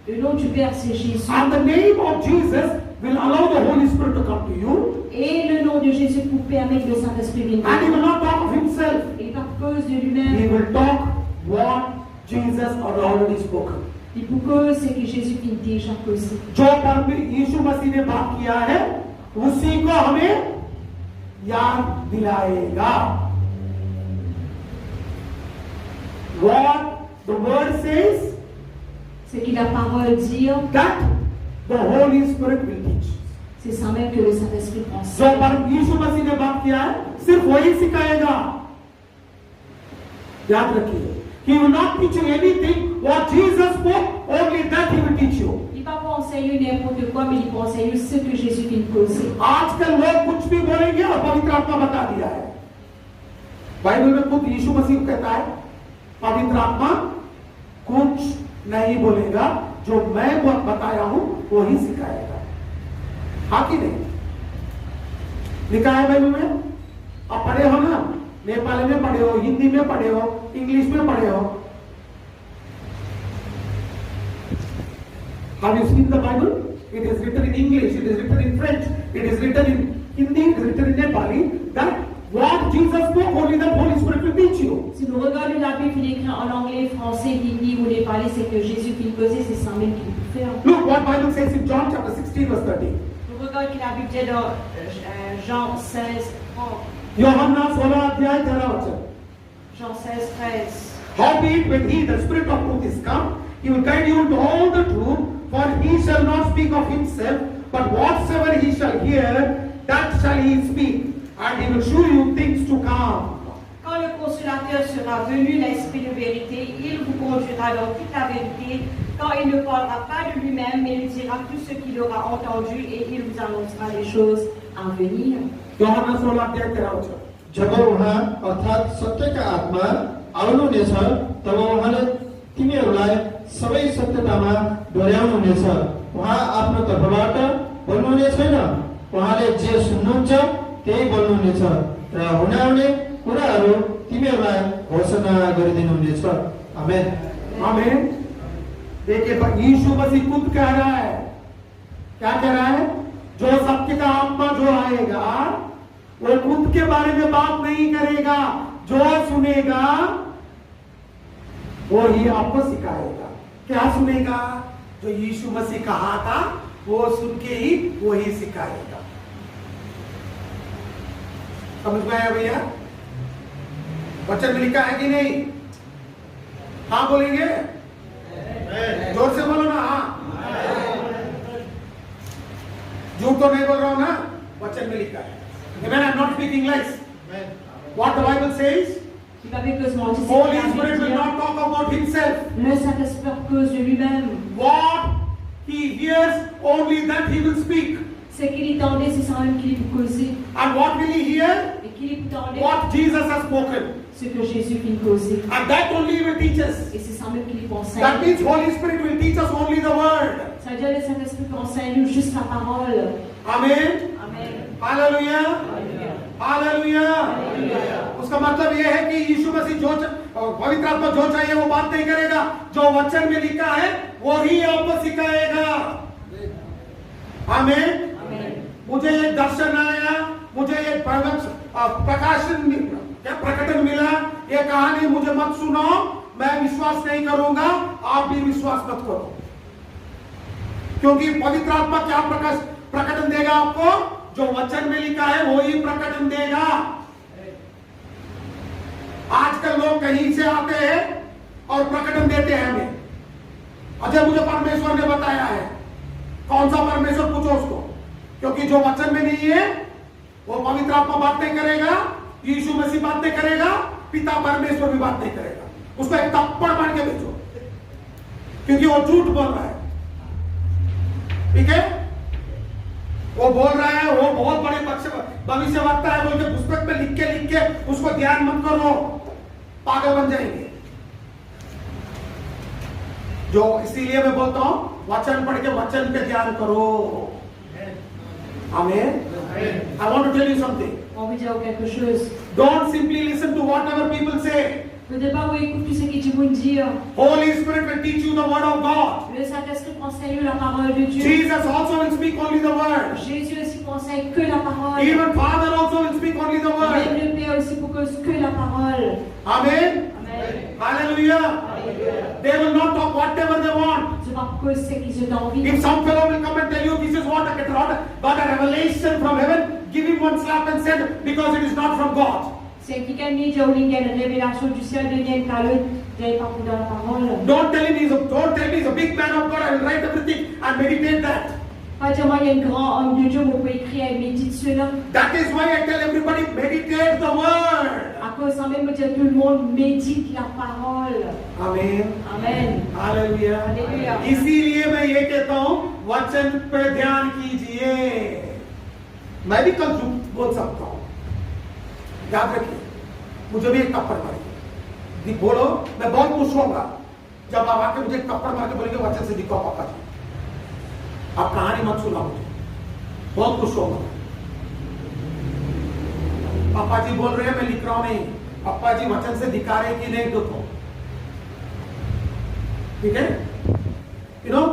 Le nom du Père, c'est Jésus. And the name of Jesus will allow the Holy Spirit to come to you. Et le nom de Jésus pour permettre le Saint-Esprit vienne. And he will not talk of himself. Et par cause de He lui-même, will talk what Jesus had already spoken. et pour cause c'est que Jésus vient déjà causé. जो पर यीशु मसीह ने बात किया है उसी को हमें याद दिलाएगा। What the word says, C'est que la parole dit, that the Holy Spirit will teach. c'est ça même que le Saint-Esprit जो enseigne. पर यीशु मसीह ने बात किया है सिर्फ वही सिखाएगा। याद रखिए, He will not teach you anything what Jesus spoke, only that He will teach you. Il ne va pas enseigner n'importe quoi, mais il va enseigner ce que Jésus vient causer. आजकल लोग कुछ भी बोलेंगे और पवित्र आत्मा बता दिया है। बाइबल में खुद यीशु मसीह कहता है पवित्र आत्मा कुछ नहीं बोलेगा, जो मैं बताया हूं वो ही सिखाएगा। हाँ कि नहीं? लिखा है बाइबल में, आप पढ़े हो ना, नेपाली में पढ़े हो, हिंदी में पढ़े हो, इंग्लिश में पढ़े हो। Have you seen the Bible? It is written in English, it is written in French, it is written in Hindi, it is written in Nepali, that what Jesus spoke, only the Holy Spirit will teach you. Si nous regardons la Bible, il est écrit en anglais, français, hindi ou népalais, c'est que Jésus vient causer, c'est ça même qu'il peut faire. Look what Bible says in John chapter 16 verse 30. Nous regardons que la Bible dit dans Jean 16, 30. यूहन्ना 16 अध्याय 13 वचन। Jean 16, 13. Howbeit, when he, the Spirit of truth, is come, he will guide you into all the truth, for he shall not speak of himself, but whatsoever he shall hear, that shall he speak, and he will show you things to come. Quand le consolateur sera venu, l'Esprit de vérité, il vous conduira dans toute la vérité, quand il ne parlera pas de lui-même, mais il dira tout ce qu'il aura entendu et il vous annoncera les choses à venir. యోహాను 16 अध्याय 13 वचन. जब उहाँ अर्थात् सत्यका आत्मा आउनुहुनेछ तब उहाँले तिमीहरूलाई सबै सत्यतामा डोर्याउनुहुनेछ। उहाँ आफ्नो तर्फबाट बोल्नुहुने छैन, उहाँले जे सुन्नुहुन्छ त्यही बोल्नुहुनेछ र हुने कुराहरू तिमीहरूलाई घोषणा गरिदिनुहुनेछ। आमेन। आमेन। देखिए यीशु मसीह खुद कह रहा है, क्या कह रहा है? जो सत्य का आत्मा जो आएगा वो खुद के बारे में बात नहीं करेगा, जो सुनेगा वो ही आपको सिखाएगा। क्या सुनेगा? जो यीशु मसीह कहा था वो सुन के ही वो ही सिखाएगा। समझ में आया भैया? वचन में लिखा है कि नहीं? हाँ बोलेंगे? जोर से बोलो ना। हाँ, झूठ तो नहीं बोल रहा हूं ना, वचन में लिखा है। Amen. I'm not speaking lies. What the Bible says? Holy Spirit will not talk about himself. Le Saint-Esprit cause de lui-même. What he hears, only that he will speak. Ce qu'il entendait, c'est ça même qu'il causait. And what will he hear? Et qu'il entendait. What Jesus has spoken. Ce que Jésus qu'il causait. And that only he will teach us. Et c'est ça même qu'il pensait. That means Holy Spirit will teach us only the word. Ça veut dire le Saint-Esprit enseigne juste la parole. Amen. Amen. Hallelujah, hallelujah. उसका मतलब यह है कि यीशु मसीह जो पवित्र आत्मा जो चाहिए वो बात नहीं करेगा, जो वचन में लिखा है वो ही आपको सिखाएगा। आमीन। मुझे एक दर्शन आया, मुझे एक प्रकाशन क्या प्रकटन मिला, ये कहानी मुझे मत सुनो, मैं विश्वास नहीं करूंगा, आप भी विश्वास मत करो, क्योंकि पवित्र आत्मा क्या प्रकटन देगा आपको? जो वचन में लिखा है वो ही प्रकटन देगा। आजकल लोग कहीं से आते हैं और प्रकटन देते हैं हमें, अजय मुझे परमेश्वर ने बताया है। कौन सा परमेश्वर? पूछो उसको, क्योंकि जो वचन में नहीं है वो पवित्र आत्मा बात नहीं करेगा, यीशु मसीह बात नहीं करेगा, पिता परमेश्वर भी बात नहीं करेगा। उसको एक थप्पड़ मार के भेजो, क्योंकि वो झूठ बोल रहा है। ठीक है, वो बोल रहा है वो बहुत बड़े भविष्यवक्ता है बोल के पुस्तक में लिख के उसको ध्यान मत करो, पागल बन जाएंगे। जो इसीलिए मैं बोलता हूं वचन पढ़ के वचन पे ध्यान करो। आमीन। I want to tell you something. On veut dire quelque chose. Don't simply listen to whatever people say. Ne devez pas écouter tout ce que tu veux dire. Holy Spirit will teach you the word of God. Le Saint-Esprit enseigne la parole de Dieu. Jesus also will speak only the word. Jésus aussi enseigne que la parole. Even Father also will speak only the word. Même le Père aussi cause que la parole. Amen. Amen. Hallelujah. They will not talk whatever they want. C'est pas cause ce qu'ils ont envie. If some fellow will come and tell you this is what I got a revelation from heaven, give him one slap and say because it is not from God. C'est quelqu'un qui dit qu'il y a une révélation du ciel de Dieu car le n'est pas dans la parole. Don't tell me he's a big man of God. I will write everything and meditate that. Pas dire moi il y a un grand homme de Dieu, vous pouvez écrire et méditer cela. That is why I tell everybody meditate the word. À cause ça même dire tout le monde médite la parole. Amen. Amen. Hallelujah. Hallelujah. इसीलिए मैं ये कहता हूँ वचन पे ध्यान कीजिए। मैं भी कल झूठ बोल सकता हूँ, याद रखिए, मुझे भी एक थप्पड़ मारिए, बोलो, मैं बहुत खुश होऊंगा जब आप आके मुझे थप्पड़ मार के बोलेंगे वचन से दिखाओ पापा जी, आप कहानी मत सुना मुझे, बहुत खुश होऊंगा। पापा जी बोल रहे हैं मैं लिख रहा हूं, नहीं, पापा जी वचन से दिखा रहे कि नहीं देखो, ठीक है? You know,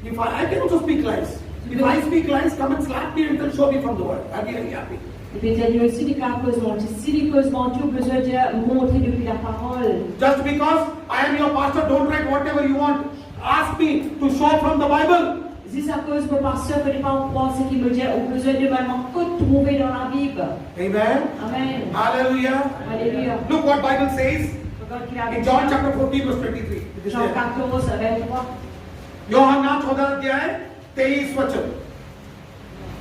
if I can also speak lies. If I speak lies, come and slap me and then show me from the word. I'll be very happy. Et puis il y a aussi des cas causes mentir. Si les causes mentir, besoin de montrer depuis la parole. Just because I am your pastor, don't write whatever you want. Ask me to show from the Bible. Si ça cause mon pasteur, ne pas penser qu'il me dit, on a besoin de vraiment que trouver dans la Bible. Amen. Amen. Hallelujah. Alléluia. Look what Bible says. God qu'il a In John chapter 14 verse 23. It is Jean there. 14, 23. Yohanna 14 अध्याय 23 वचन।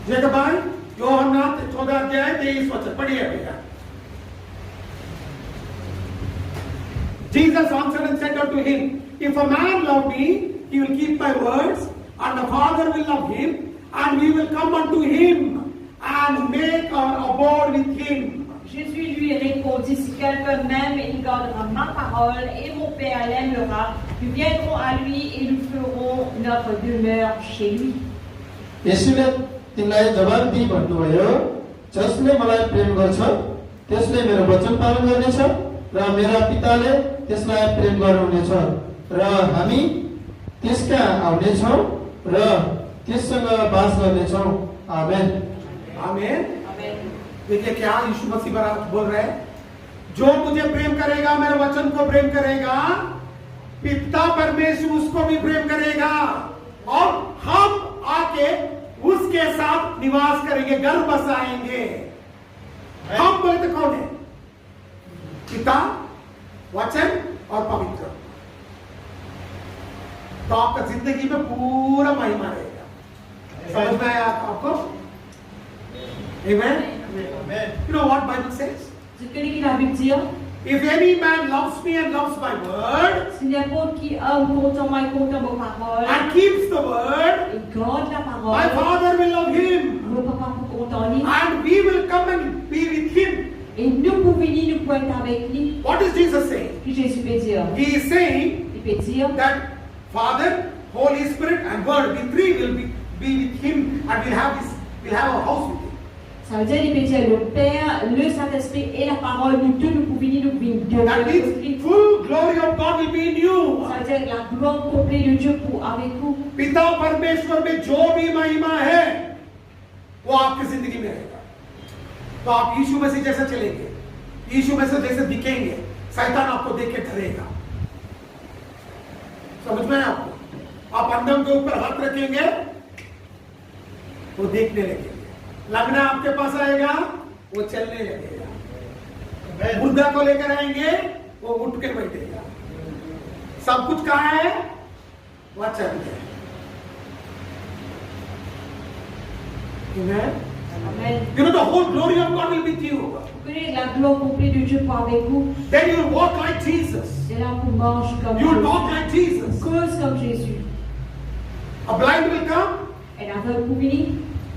Jacob भाई योहन्ना 14 अध्याय 23 वचन पढ़िए भैया। Jesus answered and said unto him, If a man love me, he will keep my words, and the Father will love him, and we will come unto him and make our abode with him. Jésus lui répondit, si quelqu'un m'aime, il gardera ma parole, et mon Père l'aimera. Nous viendrons à lui et nous ferons notre demeure chez lui. यसुले तिमीलाई जवाब दिई भन्नुभयो, जसले मलाई प्रेम गर्छ त्यसले मेरो वचन पालन गर्नेछ र मेरा पिताले त्यसलाई प्रेम गर्नुहुनेछ र हामी त्यसका आउनेछौँ र त्यससँग बास गर्नेछौँ। आमेन। आमेन। Amen. देखिए क्या यीशु मसीह बोल रहे हैं, जो मुझे प्रेम करेगा मेरे वचन को प्रेम करेगा, पिता परमेश्वर उसको भी प्रेम करेगा और हम आके उसके साथ निवास करेंगे, घर बसाएंगे। हम बोले तो कौन है? पिता, वचन और पवित्र। तो आपका जिंदगी में पूरा महिमा रहेगा। समझ में आया आपको? Amen. You know what Bible says? Vous connaissez la Bible dit, If any man loves me and loves my word si n'importe qui aime compte moi compte vos paroles, and keeps the word, et garde la my parole, Father will love him, mon papa pour compte en lui, and we will come and be with him. et nous pouvons venir, nous pouvons être avec lui. What is Jesus saying? Puis Jésus peut dire, He is saying il peut dire, that Father, Holy Spirit, and Word, we three will be with him, and we'll have a house with him. ça veut dire, il peut dire, le Père, le Saint-Esprit et la parole, nous deux, nous pouvons venir, nous venir de That means full glory of God will be in you. Ça veut dire la gloire complète de Dieu pour avec vous. पिता परमेश्वर में जो भी महिमा है वो आपकी जिंदगी में रहेगा। तो आप यीशु मसीह जैसा चलेंगे, यीशु मसीह जैसे दिखेंगे, शैतान आपको देख के डरेगा। समझ में आपको? आप अंधम के ऊपर हाथ रखेंगे, वो देखने लगेंगे। लगना आपके पास आएगा, वो चलने लगेगा। मुर्दा को लेकर आएंगे, वो उठ के बैठेगा। सब कुछ कहाँ है? वचन है। Amen. Amen. You know the whole glory of God will be with you. Vous connaissez la gloire complète de Dieu pour avec vous. Then you will walk like Jesus. Et là, vous mangez comme You will Jésus. talk like Jesus. Cause comme Jésus. A blind will come. Et aveugle pour venir.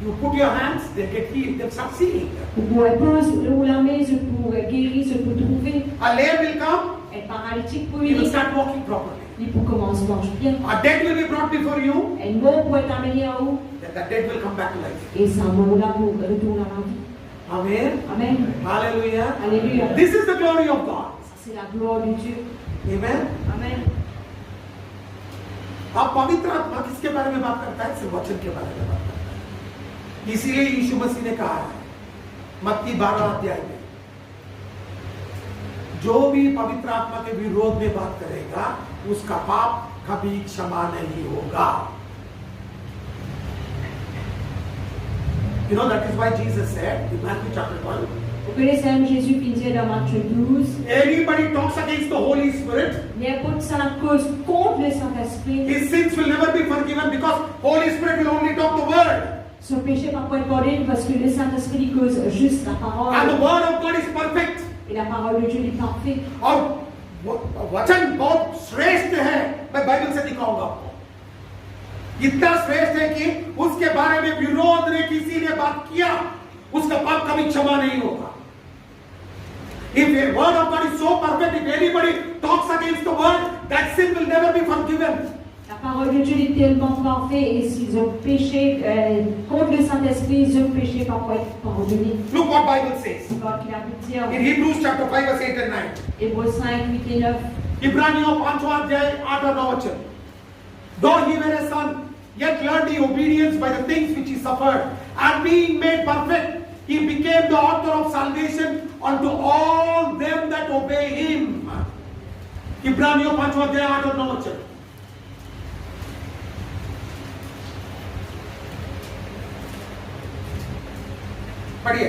You put your hands, they get healed, they start seeing. Vous pouvez poser la main pour guérir, ce pour trouver. A lame will come. Et paralytique pour You will venir. start walking properly. Il pour commencer à marcher bien. A dead will be brought before you. Et mort pour être amené à vous. Then that dead will come back to life. Et ça mort là pour retourner à la vie. Amen. Amen. Hallelujah. Alléluia. This is the glory of God. Ça c'est la gloire de Dieu. Amen. Amen. आप पवित्र आत्मा किसके बारे में बात करता है? सिर्फ वचन के बारे में बात करता है। इसीलिए यीशु मसीह ने कहा है मत्ती 12 अध्याय में, जो भी पवित्र आत्मा के विरोध में बात करेगा उसका पाप कभी क्षमा नहीं होगा। You know that is why Jesus said in Matthew chapter 12, Vous connaissez même Jésus qui disait dans Matthieu 12, anybody talks against the Holy Spirit, n'importe ça cause contre le Saint-Esprit, his sins will never be forgiven because Holy Spirit will only talk the word. son péché va pas être pardonné parce que le Saint-Esprit cause juste la parole. And the word of God is perfect. Et la parole de Dieu est parfaite. और वचन बहुत श्रेष्ठ है, मैं Bible से दिखाऊंगा आपको। इतना श्रेष्ठ है कि उसके बारे में विरोध ने किसी ने बात किया, उसका पाप कभी क्षमा नहीं होगा। If a word of God is so perfect, if anybody talks against the word, that sin will never be forgiven. La parole de Dieu est tellement parfaite et s'ils ont péché contre le Saint-Esprit, ils ont péché par quoi être pardonnés. Look what Bible says. C'est God qui l'a pu dire. In Hebrews chapter 5 verse 8 and 9. Hébreux 5, 8 et 9. इब्रानियों 5वां अध्याय 8 और 9 वचन। Though he were a son, yet learned he obedience by the things which he suffered, and being made perfect, he became the author of salvation unto all them that obey him. इब्रानियों 5वां अध्याय 8 और 9 वचन। पढ़िए।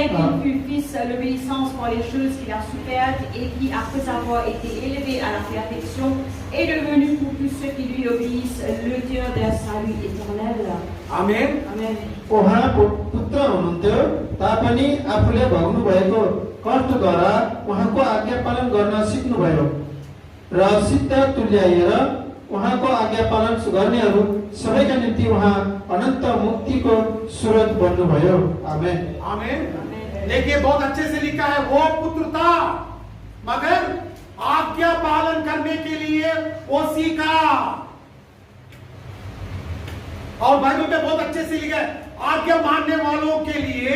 Bien qu'il fût fils, l'obéissance pour les choses qu'il a souffertes et qui, après avoir été élevé à la perfection, est devenu pour tous ceux qui lui obéissent l'auteur d'un salut éternel. Amen. Amen. उहाँ पुत्र हुनुहुन्थ्यो तापनि आफूले भोग्नु भएको कष्टद्वारा उहाँको आज्ञा पालन गर्न सिक्नुभयो र सिद्ध तुल्याएर उहाँको आज्ञा पालन गर्नेहरू सबैका निम्ति उहाँ अनन्त मुक्तिको स्रोत बन्नुभयो। आमेन। आमेन। देखिए बहुत अच्छे से लिखा है, वो पुत्र था मगर आज्ञा पालन करने के लिए वो सीखा। और बाइबल में बहुत अच्छे से लिखा है, आज्ञा मानने वालों के लिए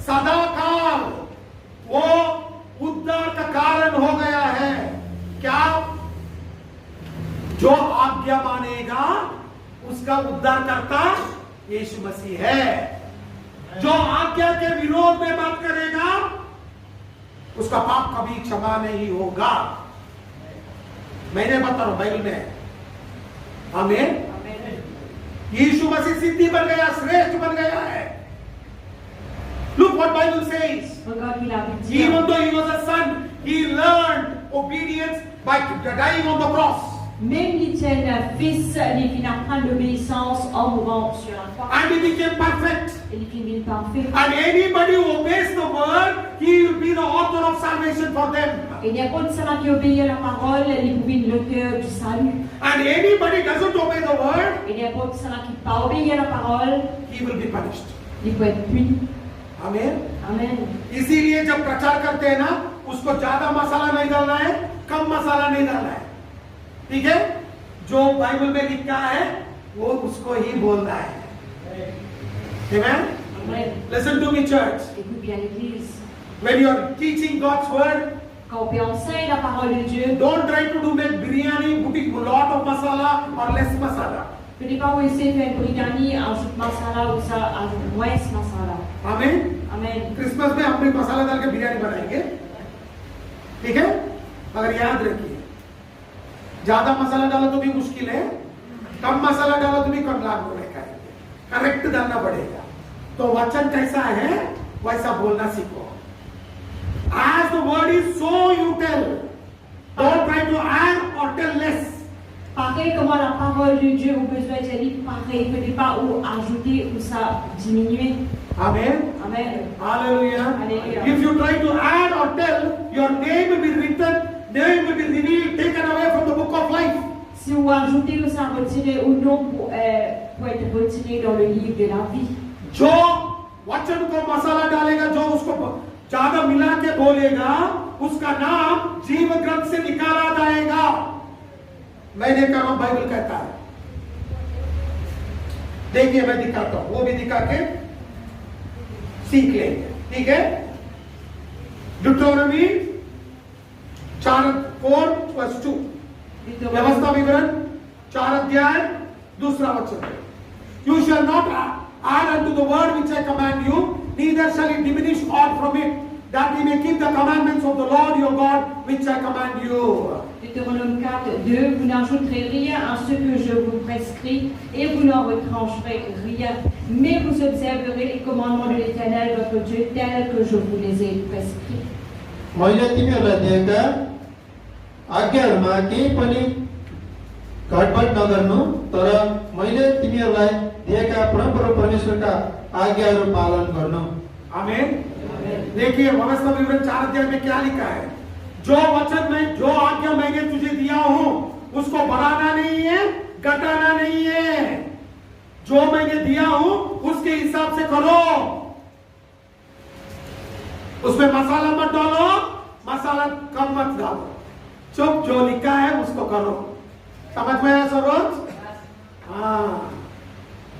सदा काल वो उद्धार का कारण हो गया है। क्या? जो आज्ञा मानेगा उसका उद्धार करता यीशु मसीह है। जो आज्ञा के विरोध में बात करेगा उसका पाप कभी क्षमा नहीं होगा। मैंने बता रहा हूं बाइबल में। आमीन। यीशु मसीह सिद्धि बन गया, श्रेष्ठ बन गया है। Look what Bible says. Even though he was a son, he learned obedience by dying on the cross. Même il était un fils, il finit apprendre l'obéissance en mourant sur la croix. And he became perfect. Et il finit parfait. And anybody who obeys the word, he will be the author of salvation for them. Et n'importe qui obéit à la parole, il devient l'auteur du salut. And anybody doesn't obey the word, et n'importe qui pas obéit à la parole, he will be punished. il peut être puni. आमीन। Amen. इसीलिए जब प्रचार करते हैं ना, उसको ज्यादा मसाला नहीं डालना है, कम मसाला नहीं डालना है। ठीक है? जो बाइबल में लिखा है वो उसको ही बोलना है। Amen? Amen. Listen to me, church. Écoute bien l'Église. When you are teaching God's word, Quand on enseigne la parole de Dieu, don't try to do make biryani, putting a lot of masala or less masala. ne dis pas essayer de faire une biryani, ajoute masala ou ça, ajoute moins masala. Amen? Amen. Christmas में हम भी मसाला डाल के बिरयानी बनाएंगे, ठीक है? मगर याद रखिए, ज्यादा मसाला डालो तो भी मुश्किल है, कम मसाला डालो तो भी कम लाभ होगा। करेक्ट डालना पड़ेगा। तो वचन कैसा है वैसा बोलना सीखो। As the word is, so you tell. Don't try to add or tell less. Pareil comment la parole de Dieu, vous besoin de dire pareil, ne pas ou ajouter ou ça diminuer. Amen. Amen. Hallelujah. Hallelujah. If you try to add or tell, your name will be written, name will be revealed, taken away from the book of life. Si vous ajoutez ou ça retirer ou non pour être retiré dans le livre de la vie. जो वचन को मसाला डालेगा, जो उसको ज्यादा मिला के बोलेगा, उसका नाम जीवन ग्रंथ से निकाला जाएगा। मैंने कहा, बाइबल कहता है। देखिए मैं दिखाता हूं, वो भी दिखा के सीख लेंगे, ठीक है? ड्यूटेरोनॉमी 4:4-2 व्यवस्था विवरण 4 अध्याय 2 वचन। You shall not add unto the word which I command you, neither shall it diminish aught from it, that ye may keep the commandments of the Lord your God which I command you. Deutéronome 4:2, vous n'ajouterez rien à ce que je vous prescris et vous n'en retrancherez rien, mais vous observerez les commandements de l'Éternel votre Dieu tels que je vous les ai prescrits. मैले तिमीहरूलाई दिएका आज्ञाहरूमा केही पनि घटबड नगर्नु, तर मैले तिमीहरूलाई दिएका परमप्रभु परमेश्वरका आज्ञाहरू पालन गर्नु। आमीन। देखिए व्यवस्था विवरण 4 अध्याय में क्या लिखा है? जो वचन में, जो आज्ञा मैंने तुझे दिया हूं उसको बढ़ाना नहीं है, घटाना नहीं है। जो मैंने दिया हूं उसके हिसाब से करो। उसमें मसाला मत डालो, मसाला कम मत डालो, चुप जो लिखा है उसको करो। समझ में आया सरोज? हाँ।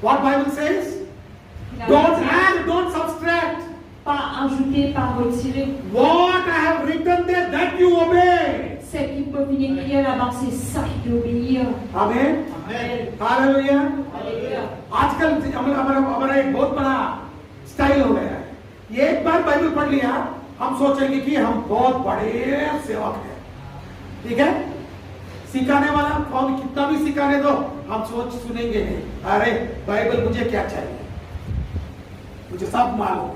What Bible says? Don't add, don't subtract. Pas ajouter, pas retirer. What I have written there, that you obey. Ce qui peut venir écrire là-bas, c'est ça qui doit obéir. Amen. Hallelujah. आजकल हमारा एक बहुत बड़ा style हो गया है। एक बार Bible पढ़ लिया, हम सोचेंगे कि हम बहुत बड़े सेवक हैं, ठीक है? सिखाने वाला कौन कितना भी सिखाने दो, हम सुनेंगे नहीं। अरे बाइबल मुझे क्या चाहिए, मुझे सब मालूम।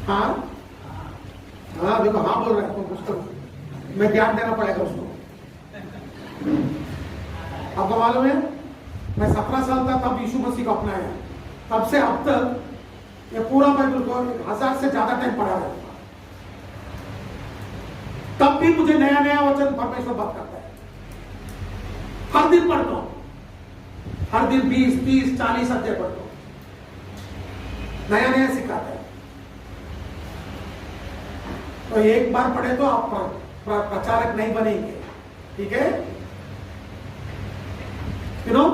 हाँ हाँ देखो हाँ बोल रहा है तो उसको मैं ध्यान देना पड़ेगा उसको। आपको मालूम है मैं 17 साल था तब यीशु मसीह को अपनाया, तब से अब तक ये पूरा बाइबल को 1000 से ज्यादा टाइम पढ़ा रहा, तब भी मुझे नया नया वचन परमेश्वर बात करता है। हर दिन पढ़ता हूं, हर दिन 20, 30, 40 अध्याय पढ़ता हूं, नया नया सिखाता है। तो एक बार पढ़े तो आप प्रचारक नहीं बनेंगे, ठीक है? You know,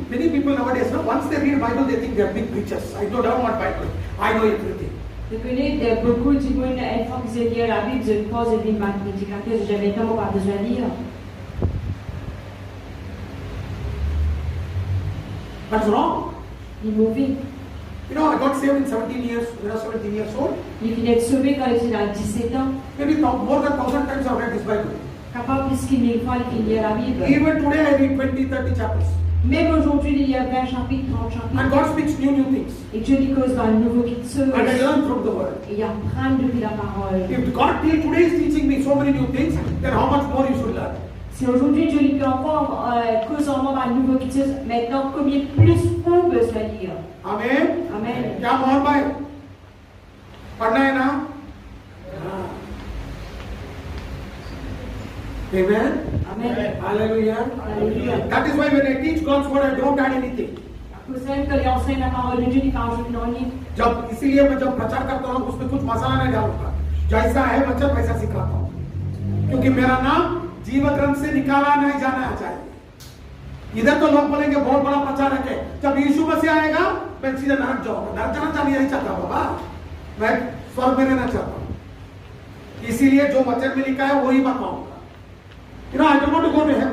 many people nowadays, no, once they read Bible, they think they are big preachers. I don't want Bible. I know everything. Je connais beaucoup de gens, une fois qu'ils ont lu la Bible, je pense que c'est une prédicateur, je n'avais pas besoin de lire. That's wrong. Il est mauvais. You know, I got saved in 17 years, when I was 17 years old. Il finit d'être sauvé quand il a 17 ans. Maybe more than 1,000 times I've read this Bible. Capable plus qu'il 1000 fois, il finit la Bible. Even today I read 20, 30 chapters. Même aujourd'hui, il y a 20 chapitres, 30 chapitres. And God speaks new things. Et Dieu dit cause dans le nouveau qui te sauve. And I learn from the word. Et il apprend depuis la parole. If God till today is teaching me so many new things, then how much more you should learn? Si aujourd'hui Dieu lui peut encore cause en moi dans le nouveau qui te sauve, maintenant combien plus vous besoin de lire. Amen. Amen. क्या मोहन भाई पढ़ना है ना? Amen. Amen. Hallelujah. Hallelujah. That is why when I teach God's word, I don't add anything. Pour ça que les enseigne la parole de Dieu, il parle de rien. जब इसीलिए मैं जब प्रचार करता हूँ उसमें कुछ मसाला नहीं डालूंगा, जैसा है वचन वैसा सिखाता हूँ, क्योंकि मेरा नाम जीव ग्रंथ से निकाला नहीं जाना चाहिए। इधर तो लोग बोलेंगे बहुत बड़ा प्रचारक है, जब यीशु मसीह आएगा मैं सीधे नरक जाऊंगा। नरक जाना चाहिए नहीं चाहता बाबा, मैं स्वर्ग में रहना चाहता हूँ, इसीलिए जो वचन में लिखा है वही बताऊंगा। You know, I don't want to go to hell.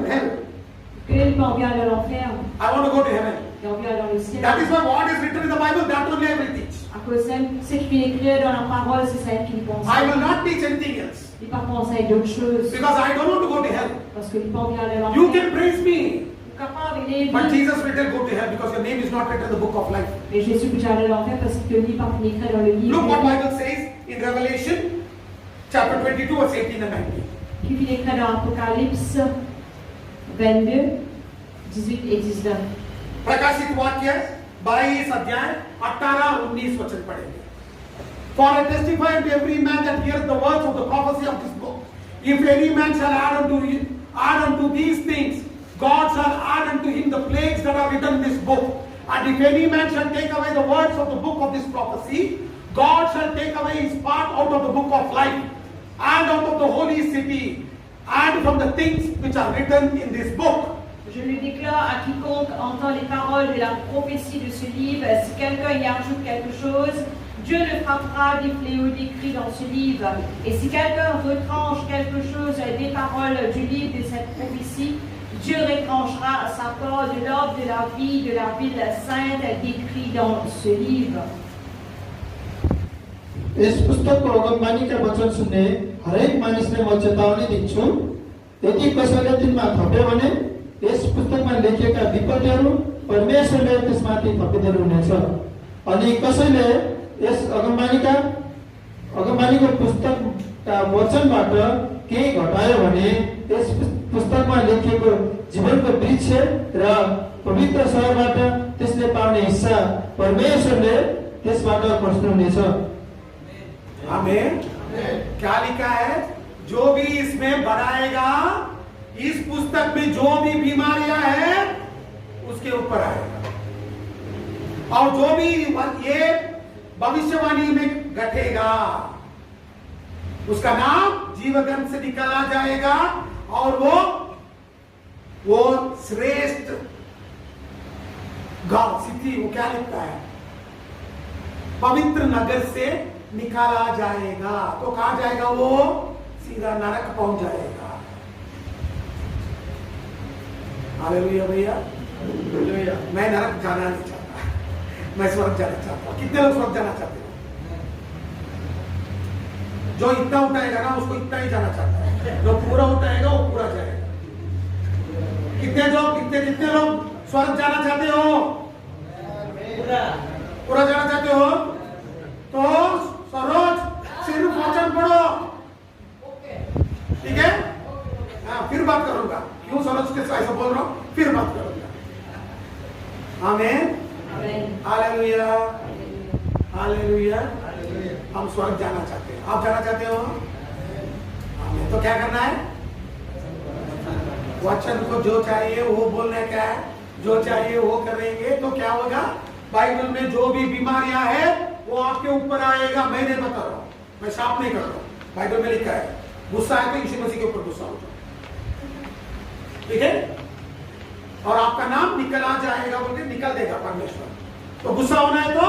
Il peut envier à l'enfer. I want to go to heaven. Il envie dans le ciel. That is why what is written in the Bible, that only I will teach. À cause de ce qui est écrit dans la parole, c'est ça qu'il pense. I will not teach anything else. Il ne va pas penser à d'autres choses. Because I don't want to go to hell. Parce qu'il peut envier à l'enfer. You can praise me. But Jesus will tell go to hell because your name is not written in the book of life. Mais Jésus peut aller à l'enfer parce qu'il n'est pas écrit dans le livre. Look what Bible says in Revelation chapter 22 verse 18 and 19. Puis il est écrit dans Apocalypse 22, 18 et 19. प्रकाशित वाक्य 22 अध्याय 18-19 वचन पढ़ेंगे। For I testify to every man that heareth the words of the prophecy of this book. If any man shall add unto these things, God shall add unto him the plagues that are written in this book. And if any man shall take away the words of the book of this prophecy, God shall take away his part out of the book of life, and out of the holy city, and from the things which are written in this book. Je le déclare à quiconque entend les paroles de la prophétie de ce livre. Si quelqu'un y ajoute quelque chose, Dieu le frappera des fléaux décrits dans ce livre. Et si quelqu'un retranche quelque chose des paroles du livre de cette prophétie, Dieu retranchera sa part de l'ordre de la vie de la ville sainte décrit dans ce livre. Yes पुस्तकको अगमबानीका वचन सुन्ने हरेक मानिसले म चेतावनी दिन्छु, यदि कसैले तिनमा थप्यो भने यस पुस्तकमा लेखिएका विपत्तिहरू परमेश्वरले त्यसमाथि थपिदिनु हुनेछ। अनि कसैले यस अगमबानीको पुस्तकका वचनबाट केही घटायो भने यस पुस्तकमा लेखिएको जीवनको वृक्ष र पवित्र सहरबाट त्यसले पाउने हिस्सा परमेश्वरले त्यसबाट खोज्नुहुनेछ। आमेन। क्या लिखा है? जो भी इसमें बढ़ाएगा, इस पुस्तक में जो भी बीमारियां हैं उसके ऊपर आएगा, और जो भी ये भविष्यवाणी में घटेगा उसका नाम जीव ग्रंथ से निकाला जाएगा, और वो श्रेष्ठ गांव सिटी, वो क्या लिखता है, पवित्र नगर से निकाला जाएगा। तो कहां जाएगा? वो सीधा नरक पहुंच जाएगा। हालेलुया भैया, हालेलुया। मैं नरक जाना नहीं चाहता, मैं स्वर्ग जाना चाहता हूं। कितने लोग स्वर्ग जाना चाहते हैं? जो इतना उठाएगा ना उसको इतना ही जाना चाहता है, जो पूरा उठाएगा वो पूरा जाएगा। कितने लोग स्वर्ग जाना चाहते हो? पूरा जाना चाहते हो तो सरोज सिर्फ वचन पढ़ो, ठीक है? हाँ, फिर बात करूंगा क्यों सरोज के साथ बोल रहा हूं, फिर बात करूंगा। आमीन, हालेलुया, हालेलुया। हम स्वर्ग जाना चाहते हैं, आप जाना चाहते हो? आमीन। तो क्या करना है? वचन को जो चाहिए वो बोलने का है, जो चाहिए वो करेंगे तो क्या होगा? बाइबल में जो भी बीमारियां है वो आपके ऊपर आएगा। मैं नहीं बता रहा हूं, मैं साफ नहीं कर रहा हूं, बाइबल में लिखा है। गुस्सा है तो यीशु मसीह के ऊपर गुस्सा हो जाओ, ठीक है? और आपका नाम निकल आ जाएगा, बोलते निकल देगा परमेश्वर। तो गुस्सा होना है तो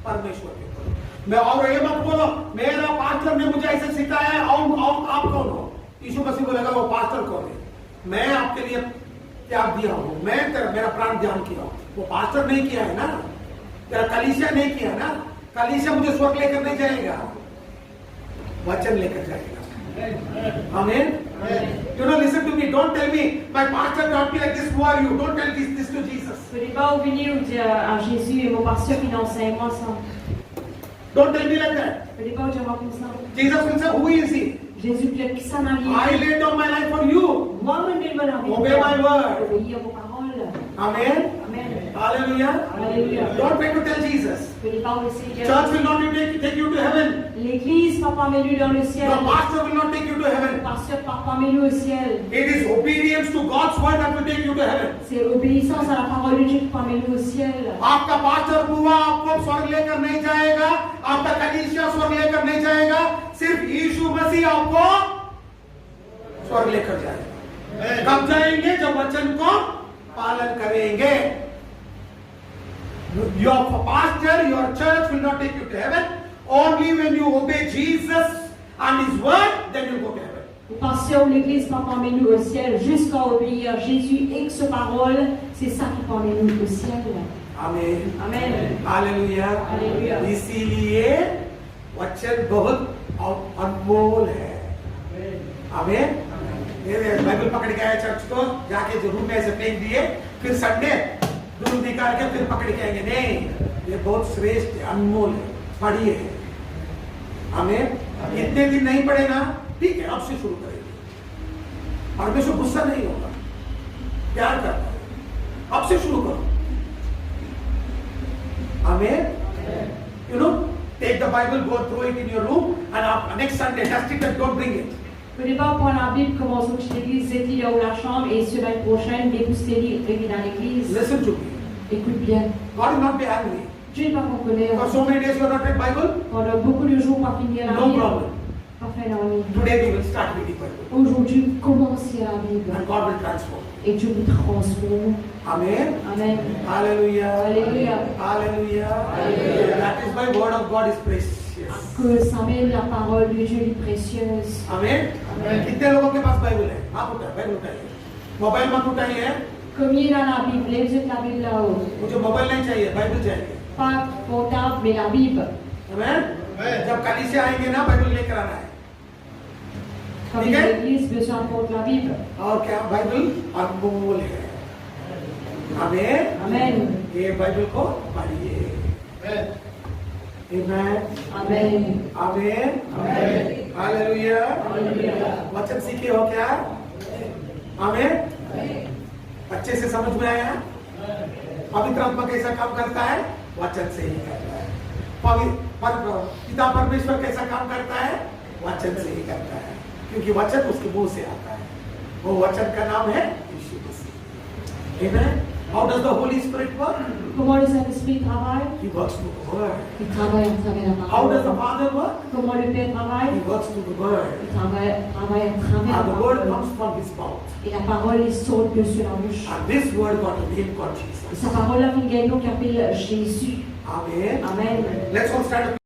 परमेश्वर के ऊपर। मैं और ये मत बोलो मेरा पास्टर ने मुझे ऐसे सिखाया है, और आप कौन हो? यीशु मसीह बोलेगा वो पास्टर कौन है? मैं आपके लिए त्याग दिया हूं, मैं मेरा प्राण ध्यान किया हूं। वो पास्टर नहीं किया है ना, तेरा कलीसिया नहीं किया ना। कलीसिया मुझे स्वर्ग लेकर नहीं जाएगा, वचन लेकर जाएगा। आमीन। You know, listen to me. Don't tell me my pastor taught me like this. Who are you? Don't tell this to Jesus. Ce n'est pas venir dire à Jésus et mon pasteur qui enseigne moi ça. Don't tell me like that. Ce n'est pas dire comme ça. Jesus will say, who is he? Jésus dit qui s'en a I laid down my life for you. Moi me donne ma vie. Obey my word. Obéir vos paroles. Amen. Amen. Hallelujah. Alléluia. Don't try to tell Jesus. Ce n'est pas au Seigneur. Church will not take you to heaven. L'église va pas m'amener dans le ciel. Your pastor will not take you to Le heaven. pasteur va pas m'amener au ciel. It is obedience to God's word that will take you to heaven. C'est l'obéissance à la parole de Dieu qui va m'amener au ciel. आपका pastor बुआ आपको स्वर्ग लेकर नहीं जाएगा, आपका कलीसिया स्वर्ग लेकर नहीं जाएगा, सिर्फ यीशु मसीह आपको स्वर्ग लेकर जाएगा। कब जाएंगे? जब वचन को पालन करेंगे। Your pastor, your church will not take you to heaven. Only when you obey Jesus and His word, then you go to heaven. Le pasteur ou l'église va pas m'amener au ciel jusqu'à obéir Jésus et sa parole. C'est ça qui va m'amener au ciel. Amen. Amen. Hallelujah. Hallelujah. इसीलिए वचन बहुत अनमोल है। आमीन। ये Bible पकड़ के आए church को, जाके जो रूम में ऐसे फेंक दिए, फिर संडे दूध निकाल के फिर पकड़ के आएंगे। नहीं, ये बहुत श्रेष्ठ है, अनमोल है, पढ़िए। आमीन। इतने दिन नहीं पढ़े ना, ठीक है, अब से शुरू करेंगे। परमेश्वर गुस्सा नहीं होगा, प्यार करता है। अब से शुरू करो। आमीन। You know, take the Bible, go through it in your room, and next Sunday test it and don't bring it. Au départ, prendre la Bible, commencer au l'église, zéti là où la chambre, et semaine prochaine, déguster dans l'église. Listen to me. Écoute bien. God will not be angry. Dieu n'est pas en colère. For so many days you have not read Bible, Pendant beaucoup de jours, pas finir la no Bible. problem. Pas faire la Bible. Today we will start reading Bible, Aujourd'hui, commencez la Bible. and God will transform. Et Dieu vous transforme. Amen. Amen. Hallelujah. Alléluia. Hallelujah. Hallelujah. That is why word of God is precious. Que ça même la parole de Dieu est précieuse. Amen. Amen. कितने लोगों के पास Bible है? आप उठाइए, Bible उठाइए। Mobile मत उठाइए। Combien dans la Bible? Lève la Bible là-haut. मुझे मोबाइल नहीं चाहिए, बाइबल चाहिए। Pas portable, mais la Bible. Amen. जब कलीसिया आएंगे ना, बाइबल लेकर आना है। Comme ठीक है? l'église, besoin porte la Bible. और क्या? बाइबल अनमोल है। आमीन। Amen. ये बाइबल को पढ़िए। Amen. Amen. Amen. Amen. Hallelujah. Hallelujah. वचन सीखे हो क्या? आमीन। अच्छे से समझ में आया? पवित्र आत्मा कैसा काम करता है? वचन से ही करता है। पिता परमेश्वर कैसा काम करता है? वचन से ही करता है, क्योंकि वचन उसके मुंह से आता है। वो वचन का नाम है यीशु मसीह। Amen. How does the Holy Spirit work? Comment le Saint-Esprit travaille? He works through the word. Il travaille à travers la How does the parole. Father work? Comment le Père He travaille? works through the word. Il travaille à travers la And the word parole. comes from his mouth. Et la parole est saute de sur la bouche. And this word got a name called Et Jesus. sa parole a fait un nom qui appelle Jésus. Amen. Amen. Let's all stand up.